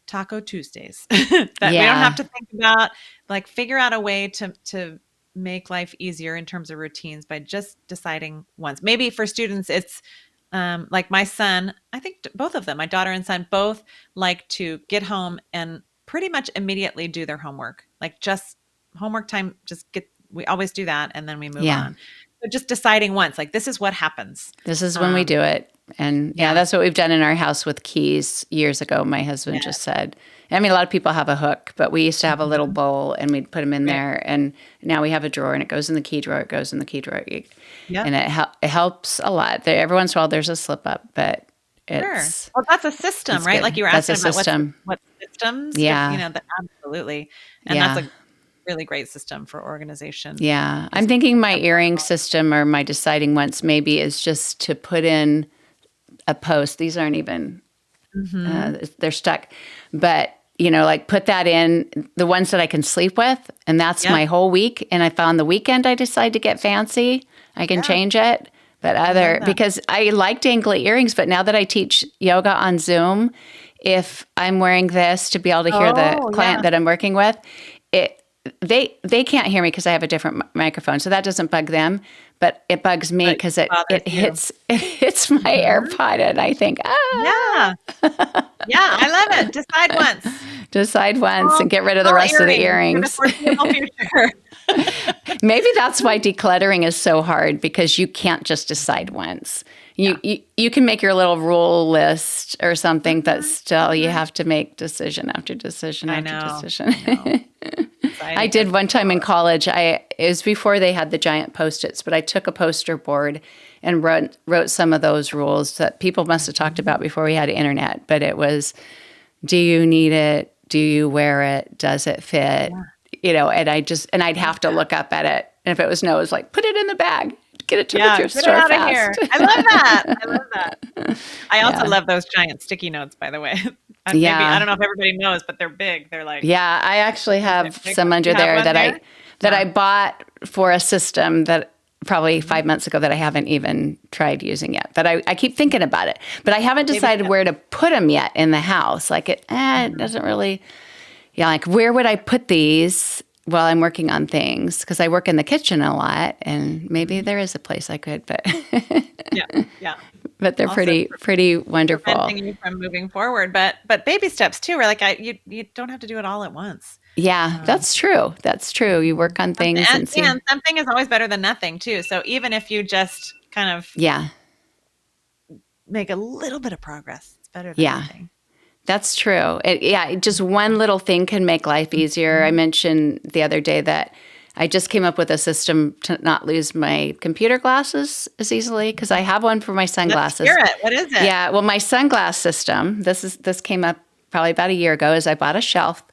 Taco Tuesdays that we don't have to think about. Like, figure out a way to make life easier in terms of routines by just deciding once. Maybe for students, it's like my son, I think both of them, my daughter and son, both like to get home and pretty much immediately do their homework. Like, just homework time, we always do that. And then we move on. So just deciding once, like, this is what happens. This is when we do it. And that's what we've done in our house with keys years ago. My husband just said, I mean, a lot of people have a hook, but we used to have a little bowl and we'd put them in there. And now we have a drawer and it goes in the key drawer. It goes in the key drawer. And it helps a lot. Every once in a while there's a slip up, but it's... Well, that's a system, right? Good. Like you were asking about what systems. Yeah. Absolutely. And that's a really great system for organization. Yeah. I'm thinking my earring system, or my deciding once maybe, is just to put in a post. These aren't even, they're stuck. But, like, put that in, the ones that I can sleep with, and that's my whole week. And if on the weekend I decide to get fancy, I can change it. But because I like dangly earrings, but now that I teach yoga on Zoom, if I'm wearing this to be able to hear the client that I'm working with, they can't hear me because I have a different microphone, so that doesn't bug them. But it bugs me because it hits my AirPod, and I think, I love it. Decide once, and get rid of the rest of the earrings. Maybe that's why decluttering is so hard, because you can't just decide once. You can make your little rule list or something, but still you have to make decision after decision after decision. I did one time in college. It was before they had the giant Post-its, but I took a poster board and wrote some of those rules that people must have talked about before we had internet. But it was, do you need it? Do you wear it? Does it fit? And I'd have to look up at it. And if it was no, it was like, put it in the bag. Get it to the thrift store out fast. Of here. I love that. I also love those giant sticky notes, by the way. Maybe, I don't know if everybody knows, but they're big. They're like, I actually have some under there that I bought for a system that probably 5 months ago that I haven't even tried using yet. But I keep thinking about it. But I haven't decided where to put them yet in the house. Like it doesn't really, like where would I put these while I'm working on things? Because I work in the kitchen a lot, and maybe there is a place I could, but Yeah. but they're Also pretty wonderful. preventing you from moving forward, but baby steps too. Where like you don't have to do it all at once. Yeah, that's true. That's true. You work on things and see. And something is always better than nothing too. So even if you just kind of make a little bit of progress, it's better than nothing. That's true. Just one little thing can make life easier. I mentioned the other day that I just came up with a system to not lose my computer glasses as easily, because I have one for my sunglasses. Let's hear it. What is it? Yeah, well, my sunglass system, this came up probably about a year ago, is I bought a shelf,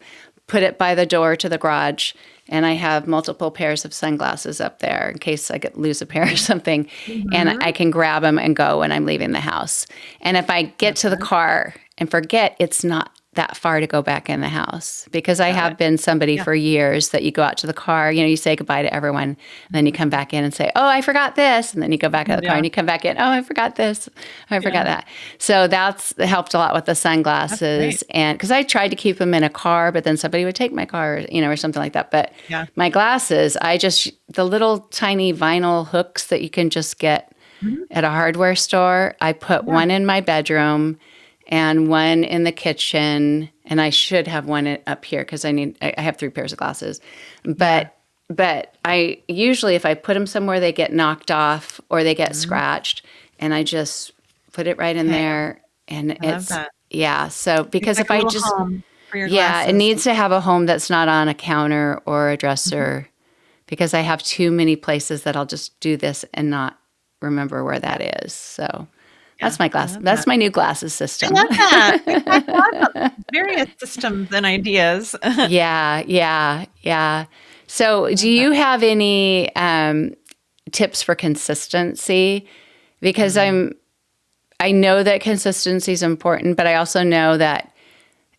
put it by the door to the garage, and I have multiple pairs of sunglasses up there in case I lose a pair or something, and I can grab them and go when I'm leaving the house. And if I get to the car and forget, it's not that far to go back in the house, because I have been somebody for years that you go out to the car, you say goodbye to everyone, and then you come back in and say, oh, I forgot this. And then you go back out the car and you come back in, oh, I forgot this. Oh, I forgot that. So that's helped a lot with the sunglasses. And because I tried to keep them in a car, but then somebody would take my car, or something like that. But my glasses, the little tiny vinyl hooks that you can just get at a hardware store, I put one in my bedroom and one in the kitchen, and I should have one up here because I have 3 pairs of glasses. But I usually, if I put them somewhere, they get knocked off or they get scratched, and I just put it right in there. And it's so because if I just it needs to have a home that's not on a counter or a dresser, because I have too many places that I'll just do this and not remember where that is. So. That's my glass. That's my new glasses system. I love that. We've got lots of various systems and ideas. Yeah. So do you have any tips for consistency? Because I know that consistency is important, but I also know that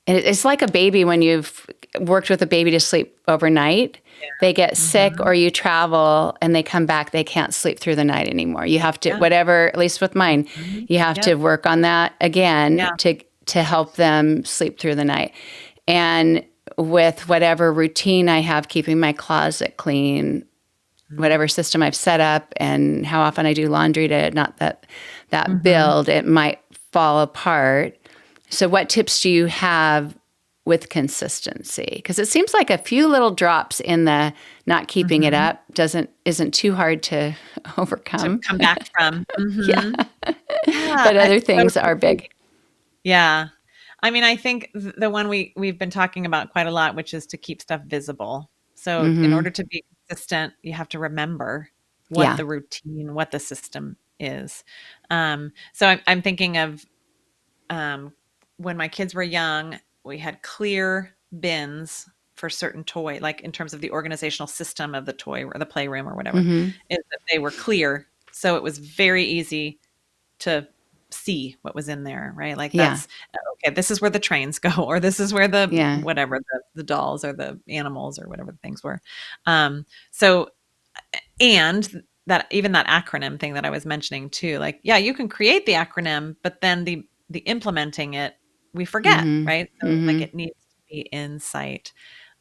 it's like a baby when you've worked with a baby to sleep overnight. They get sick or you travel and they come back, they can't sleep through the night anymore. You have to, whatever, at least with mine, you have to work on that again to help them sleep through the night. And with whatever routine I have, keeping my closet clean, whatever system I've set up, and how often I do laundry to not that build, it might fall apart. So what tips do you have with consistency? Because it seems like a few little drops in the not keeping it up isn't too hard to overcome. To come back from. But other things are big. Yeah. I mean, I think the one we've been talking about quite a lot, which is to keep stuff visible. So in order to be consistent, you have to remember what the routine, what the system is. So I'm thinking of when my kids were young, we had clear bins for certain toy, like in terms of the organizational system of the toy or the playroom or whatever, is that they were clear. So it was very easy to see what was in there, right? Like that's, okay, this is where the trains go, or this is where the, whatever, the dolls or the animals or whatever the things were. So, and that, even that acronym thing that I was mentioning too, like, you can create the acronym, but then the implementing it, we forget, right? So like it needs to be in sight.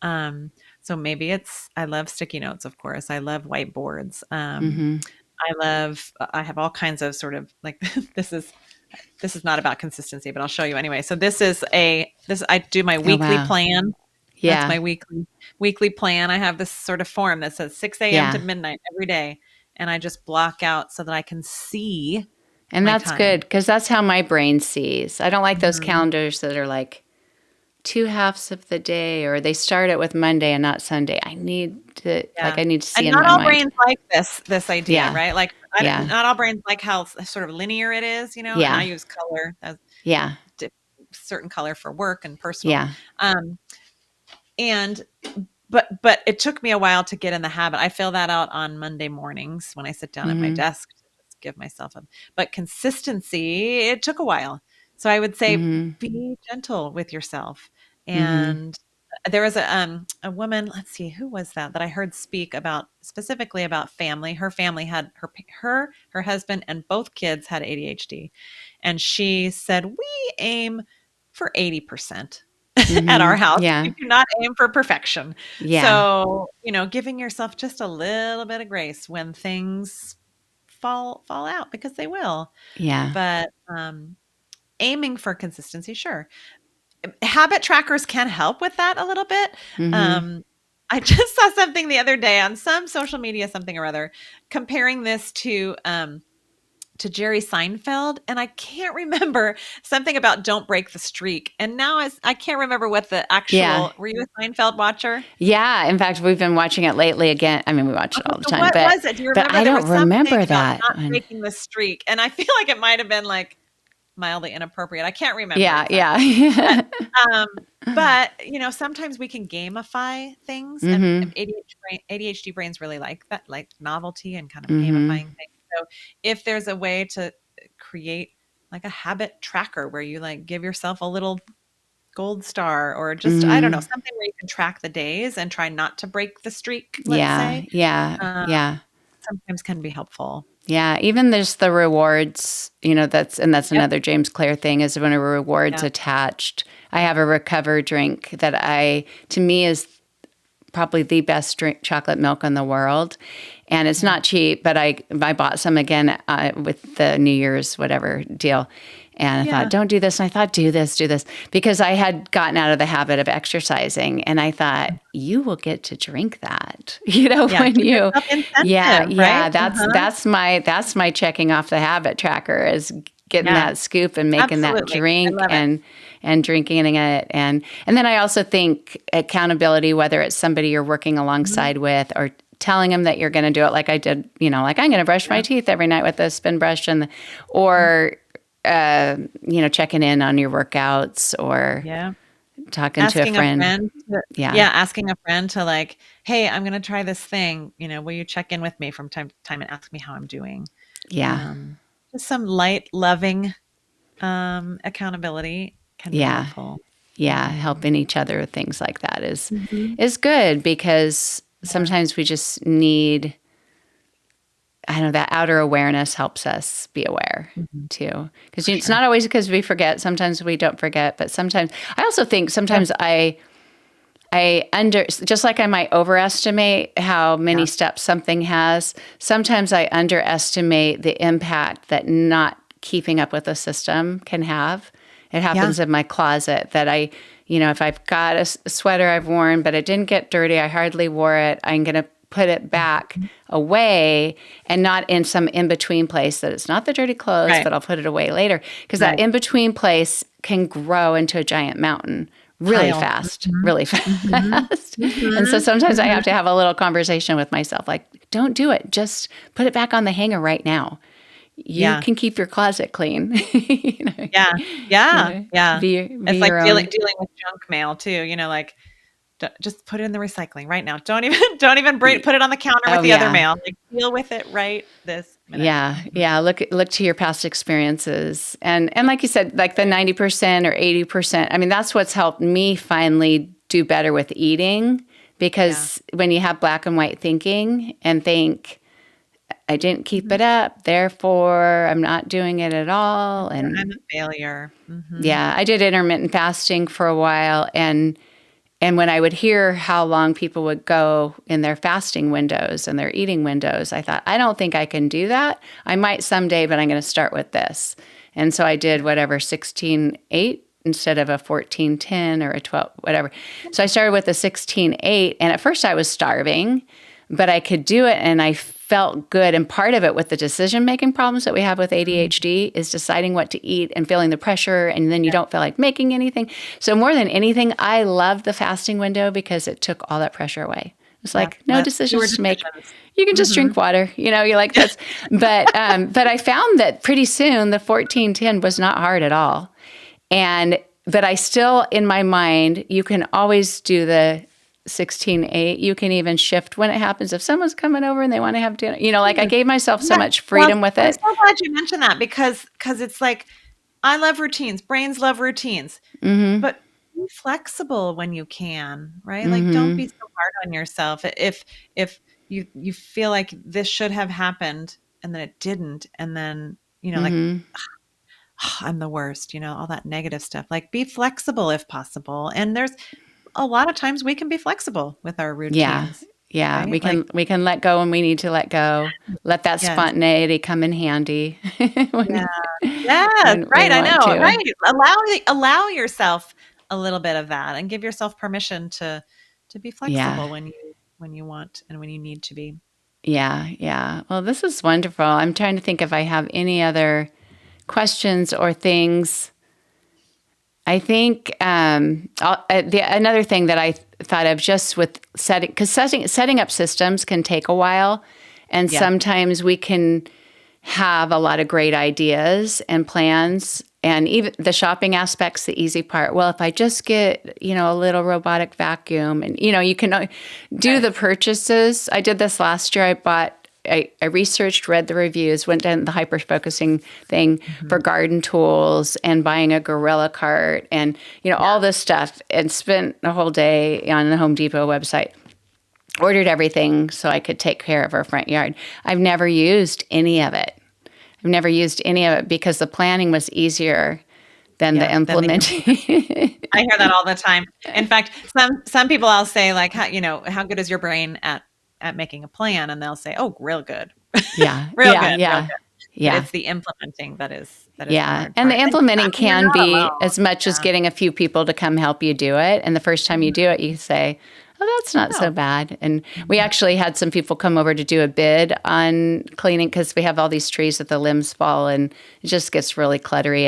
So maybe I love sticky notes, of course. I love whiteboards. I have all kinds of sort of like, this is not about consistency, but I'll show you anyway. So I do my weekly plan. That's my weekly plan. I have this sort of form that says 6 a.m. to midnight every day. And I just block out so that I can see. And that's good, because that's how my brain sees. I don't like those calendars that are like 2 halves of the day, or they start it with Monday and not Sunday. I need to see and in my mind. Not all brains like this idea, right? Like not all brains like how sort of linear it is, And I use color as certain color for work and personal. But it took me a while to get in the habit. I fill that out on Monday mornings when I sit down at my desk to just give myself but consistency, it took a while. So I would say be gentle with yourself and there was a woman, let's see, who was that I heard speak about specifically about family. Her family had her husband and both kids had ADHD. And she said, "We aim for 80% at our house. Yeah. We do not aim for perfection." Yeah. So, giving yourself just a little bit of grace when things fall out, because they will. Yeah. But aiming for consistency, sure. Habit trackers can help with that a little bit. Mm-hmm. I just saw something the other day on some social media, something or other, comparing this to Jerry Seinfeld, and I can't remember something about don't break the streak. And now I can't remember what the Yeah. actual. Were you a Seinfeld watcher? Yeah. In fact, we've been watching it lately again. I mean, we watch it Okay, all the so time, what but was it? Do you but remember I there don't was something remember about that not one. breaking the streak? And I feel like it might have been like mildly inappropriate. I can't remember Yeah. exactly. Yeah. But um, but sometimes we can gamify things, and Mm-hmm. ADHD brains really like that, like novelty and kind of Mm-hmm. gamifying things. So if there's a way to create like a habit tracker where you like give yourself a little gold star, or just, I don't know, Mm-hmm. something where you can track the days and try not to break the streak, let's Yeah. say, Yeah. um, Yeah. sometimes can be helpful. Yeah, even there's the rewards, that's Yep. another James Clear thing is when a reward's Yeah. attached. I have a Recover drink that to me is probably the best drink, chocolate milk in the world. And it's Yeah. not cheap, but I bought some again with the New Year's whatever deal. And I thought, Yeah. don't do this. And I thought, do this, because I had gotten out of the habit of exercising. And I thought, you will get to drink that, Yeah. when Give you, yourself yeah, incentive, right? yeah, that's my checking off the habit tracker is getting Yeah, that scoop and making that absolutely. I drink love it. and drinking it. And then I also think accountability, whether it's somebody you're working Mhm. alongside with or telling them that you're going to do it like I did, like I'm going to brush my Yeah. teeth every night with a spin brush Mhm. or checking in on your workouts or Yeah. talking to a friend. Yeah. Asking a friend to like, "Hey, I'm gonna try this thing, will you check in with me from time to time and ask me how I'm doing?" Yeah. Just some light, loving, accountability can be Yeah. helpful. Yeah. Mhm. Helping each other with things like that Mhm. is good because Yeah. sometimes we just need, I know that outer awareness helps us be aware Mhm. too. Because For it's sure. not always because we forget. Sometimes we don't forget, but sometimes I also think Yeah. sometimes just like I might overestimate how Yeah. many steps something has, sometimes I underestimate the impact that not keeping up with the system can have. It Yeah. happens in my closet that if I've got a sweater I've worn, but it didn't get dirty, I hardly wore it, I'm going to put it back Mhm. away and not in some in-between place that it's not the dirty clothes Right. that I'll put it away later. Because that Right. in-between place can grow into a giant mountain really Pile. fast, Mhm. really Mhm. fast. And so Mhm. sometimes I have to Mhm. have a little conversation with myself, like, don't do it. Just put it back on the hanger right now. You Yeah. can keep your closet clean. Yeah. Yeah. Yeah. Yeah. Be It's like your dealing own. dealing with junk mail too, like, just put it in the recycling right now. Don't even don't even put it on the counter with Oh the other yeah. mail. Like, deal with it right this minute. Yeah, Mhm. yeah. Look to your past experiences, and like you said, like the 90% or 80%. I mean, that's what's helped me finally do better with eating Yeah. because when you have black and white thinking and think I didn't keep Mhm. it up, therefore I'm not doing it at all, Or I'm and a failure. Mhm. yeah, I did intermittent fasting for a while, and when I would hear how long people would go in their fasting windows and their eating windows, I thought, I don't think I can do that. I might someday, but I'm going to start with this. And so I did whatever, 16:8 instead of a 14:10 or a 12, whatever. So I started with a 16:8. And at first I was starving, but I could do it and I felt good. And part of it with the decision making problems that we have with Mhm. ADHD is deciding what to eat and feeling the pressure. And then you Yeah. don't feel like making anything. So more than anything, I loved the fasting window because it took all that pressure away. It's Yeah. like no Fewer decisions to make. decisions. You can just Mhm. drink water. You're like that's. But I found that pretty soon the 14:10 was not hard at all, but I still in my mind you can always do the 16:8. You can even shift when it happens if someone's coming over and they want to have dinner. Like I Mm. gave myself so Yeah. much Well, freedom with I'm it. so glad you mentioned that, because it's like, I love routines. Brains love routines. Hmm. But be flexible when you can, right? Like, don't Mm-hmm. be so hard on yourself. If you feel like this should have happened and then it didn't, and then, like, Mm-hmm. I'm the worst, all that negative stuff. Like, be flexible if possible. And there's a lot of times we can be flexible with our Yeah. routines, Yeah. right? Like, We can let go when we need to let go. Let that yes. spontaneity come in handy Yeah. Yes, when we right, I want know, to. right. Allow yourself a little bit of that and give yourself permission to be Yeah. flexible when you want and when you need to be. Yeah. Yeah. Well, this is wonderful. I'm trying to think if I have any other questions or things. I think another thing that I thought of just with setting up systems can take a while, and Yeah. sometimes we can have a lot of great ideas and plans, and even the shopping aspect's the easy part. Well, if I just get a little robotic vacuum, and you can do Right. the purchases. I did this last year. I researched, read the reviews, went down the hyper focusing thing for Mhm. garden tools and buying a gorilla cart and all this stuff, and spent a whole day on the Home Depot website. Ordered everything so I could take care of our front yard. I've never used any of it. I've never used any of it because the planning was easier than the Yeah, then the implementing. I hear that all the time. In fact, some people I'll say, like, how good is your brain at making a plan? And they'll say, "Oh, real good." Yeah, Real yeah, good, real yeah, good. But yeah. it's the implementing that is the Yeah. hard And part. the And I implementing mean, you're can not be alone. as much as Yeah. getting a few people to come help you do it. And the first time you do it, you say, oh, that's not so No. bad. And we Mhm. actually had some people come over to do a bid on cleaning because we have all these trees that the limbs fall and it just gets really cluttery.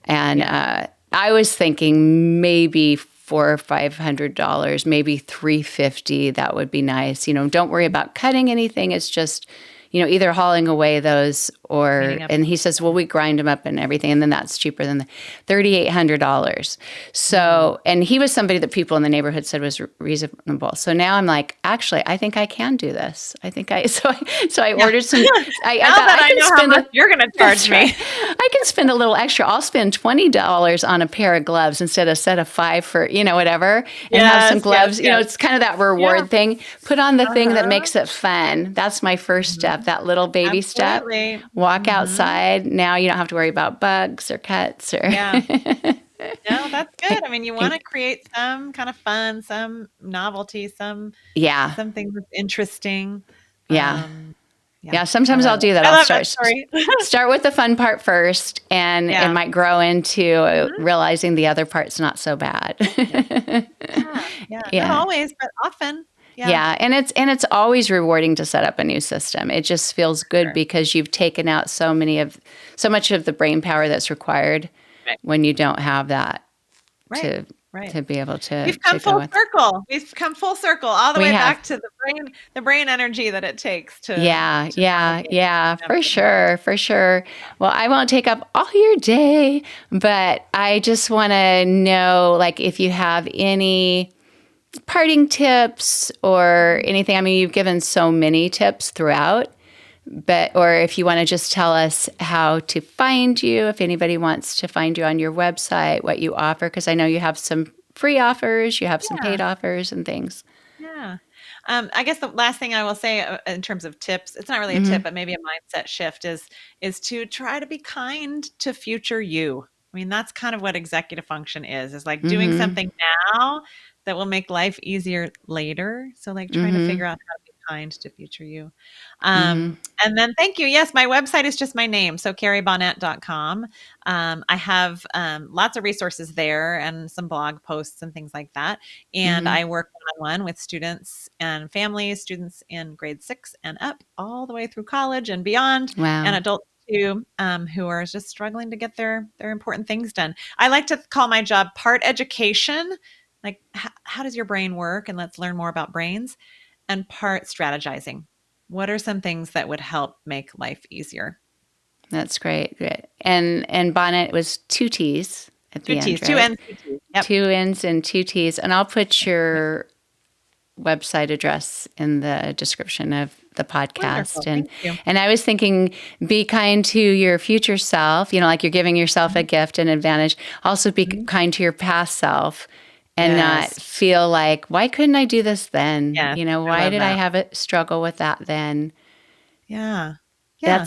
And Yeah. I was thinking maybe $400 or $500, maybe $350. That would be nice. Don't worry about cutting anything. It's just either hauling away those Cleaning up. and he says, well, we grind them up and everything. And then that's cheaper than the $3,800. Mm. So, and he was somebody that people in the neighborhood said was reasonable. So now I'm like, actually, I think I can do this. So I Yeah. ordered some, I Now thought that I I can know how spend much you're gonna charge that's me. right. I can spend a little extra. I'll spend $20 on a pair of gloves instead of a set of 5 for, whatever, and have some Yes, yes, gloves. yes. It's kind of that Yeah. reward thing. Put on the thing that Uh-huh. makes it fun. That's my first step, Mhm. that little baby step. Absolutely. Walk Mhm. outside. Now you don't have to worry about bugs or cuts or. Yeah. No, that's good. I mean, you And- wanna create some kind of fun, some novelty, yeah. something that's interesting. Yeah. Um, yeah, Yeah. I Sometimes love I'll it. do that. I I'll love that story. start with the fun part first, and it Yeah. might grow into Mhm. realizing the other part's not so bad. Yeah. Yeah. Yeah. Not Yeah. always, but often. Yeah. Yeah, and it's always rewarding to set up a new system. It just feels good Sure. because you've taken out so much of the brain power that's required Right. when you don't have that Right. to Right. be able We've to come go full with. circle. We've come full circle all the We way have. back to the brain energy that it takes Yeah, to yeah, yeah, for navigate life. sure, for sure. Well, I won't take up all your day, but I just want to know, like, if you have any parting tips or anything. I mean, you've given so many tips throughout, but or if you want to just tell us how to find you, if anybody wants to find you on your website, what you offer, because I know you have some free offers, you have some Yeah. paid offers and things. Yeah. I guess the last thing I will say in terms of tips, it's not really a tip, Hmm. but maybe a mindset shift is to try to be kind to future you. I mean, that's kind of what executive function is like doing Hmm. something now that will make life easier later. So like trying to Hmm. figure out how to be kind to future you. Hmm. And then thank you. Yes, my website is just my name. So carriebonnett.com. I have lots of resources there and some blog posts and things like that. And Hmm. I work one-on-one with students and families, students in grade 6 and up, all the way through college and beyond, and Wow. adults too, who are just struggling to get their important things done. I like to call my job part education, like how does your brain work, and let's learn more about brains, and part strategizing. What are some things that would help make life easier? That's great. Great. And Bonnet was 2 T's at Two the end, T's, two right? N's, two T's. Yep. 2 N's and 2 T's. And I'll put Yep. your website address in the description of the podcast. Wonderful. Thank you. And I was thinking, be kind to your future self, like you're giving yourself a gift and advantage. Also be kind to your past self and not Yes. feel like, why couldn't I do this then? Yes. I Why love did I that. have a struggle with that then? Yeah. Yeah.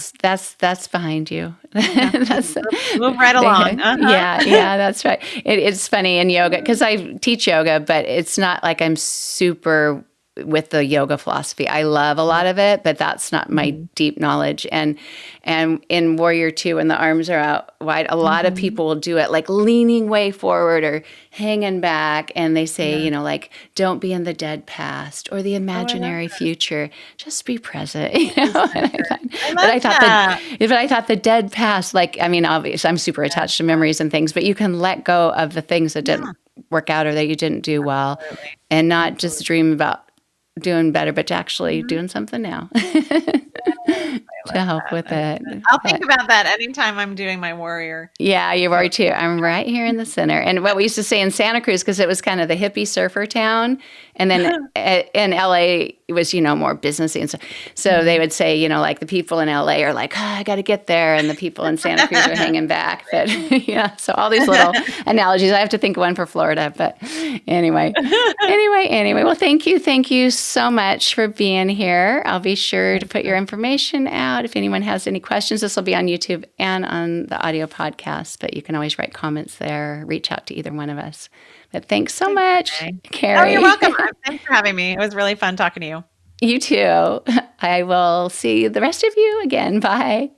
That's behind you. Yeah. That's Move right along. Uh-huh. yeah, that's right. It's funny in yoga because I teach yoga, but it's not like I'm super with the yoga philosophy. I love a lot of it, but that's not my Mhm. deep knowledge. And in Warrior Two, when the arms are out wide, a lot of Mhm. people will do it like leaning way forward or hanging back, and they say, Yeah. like, don't be in the dead past or the Oh, I love imaginary that. future. Just be present. Be And centered. I but love that. I thought the dead past, like, I mean, obviously, I'm super Yeah. attached to memories and things, but you can let go of the things that Yeah. didn't work out or that you didn't do well, Absolutely. and not Absolutely. just dream about doing better, but to actually Mhm. doing something now I to love help that. with I love it. that. I'll think But about that anytime I'm doing my warrior yeah, you are yoga. too. I'm right here in the center. And what we used to say in Santa Cruz, because it was kind of the hippie surfer town, and then in LA it was, more businessy and stuff. So they Mhm. would say, like the people in LA are like, I got to get there, and the people in Santa Cruz are hanging back. But yeah, so all these little analogies. I have to think of one for Florida, but anyway, anyway. Well, thank you so much for being here. I'll be sure to put your information out if anyone has any questions. This will be on YouTube and on the audio podcast, but you can always write comments there, reach out to either one of us. But thanks so Thanks, much, Renee. Oh, you're Carrie. welcome. Thanks for having me. It was really fun talking to you. You too. I will see the rest of you again. Bye.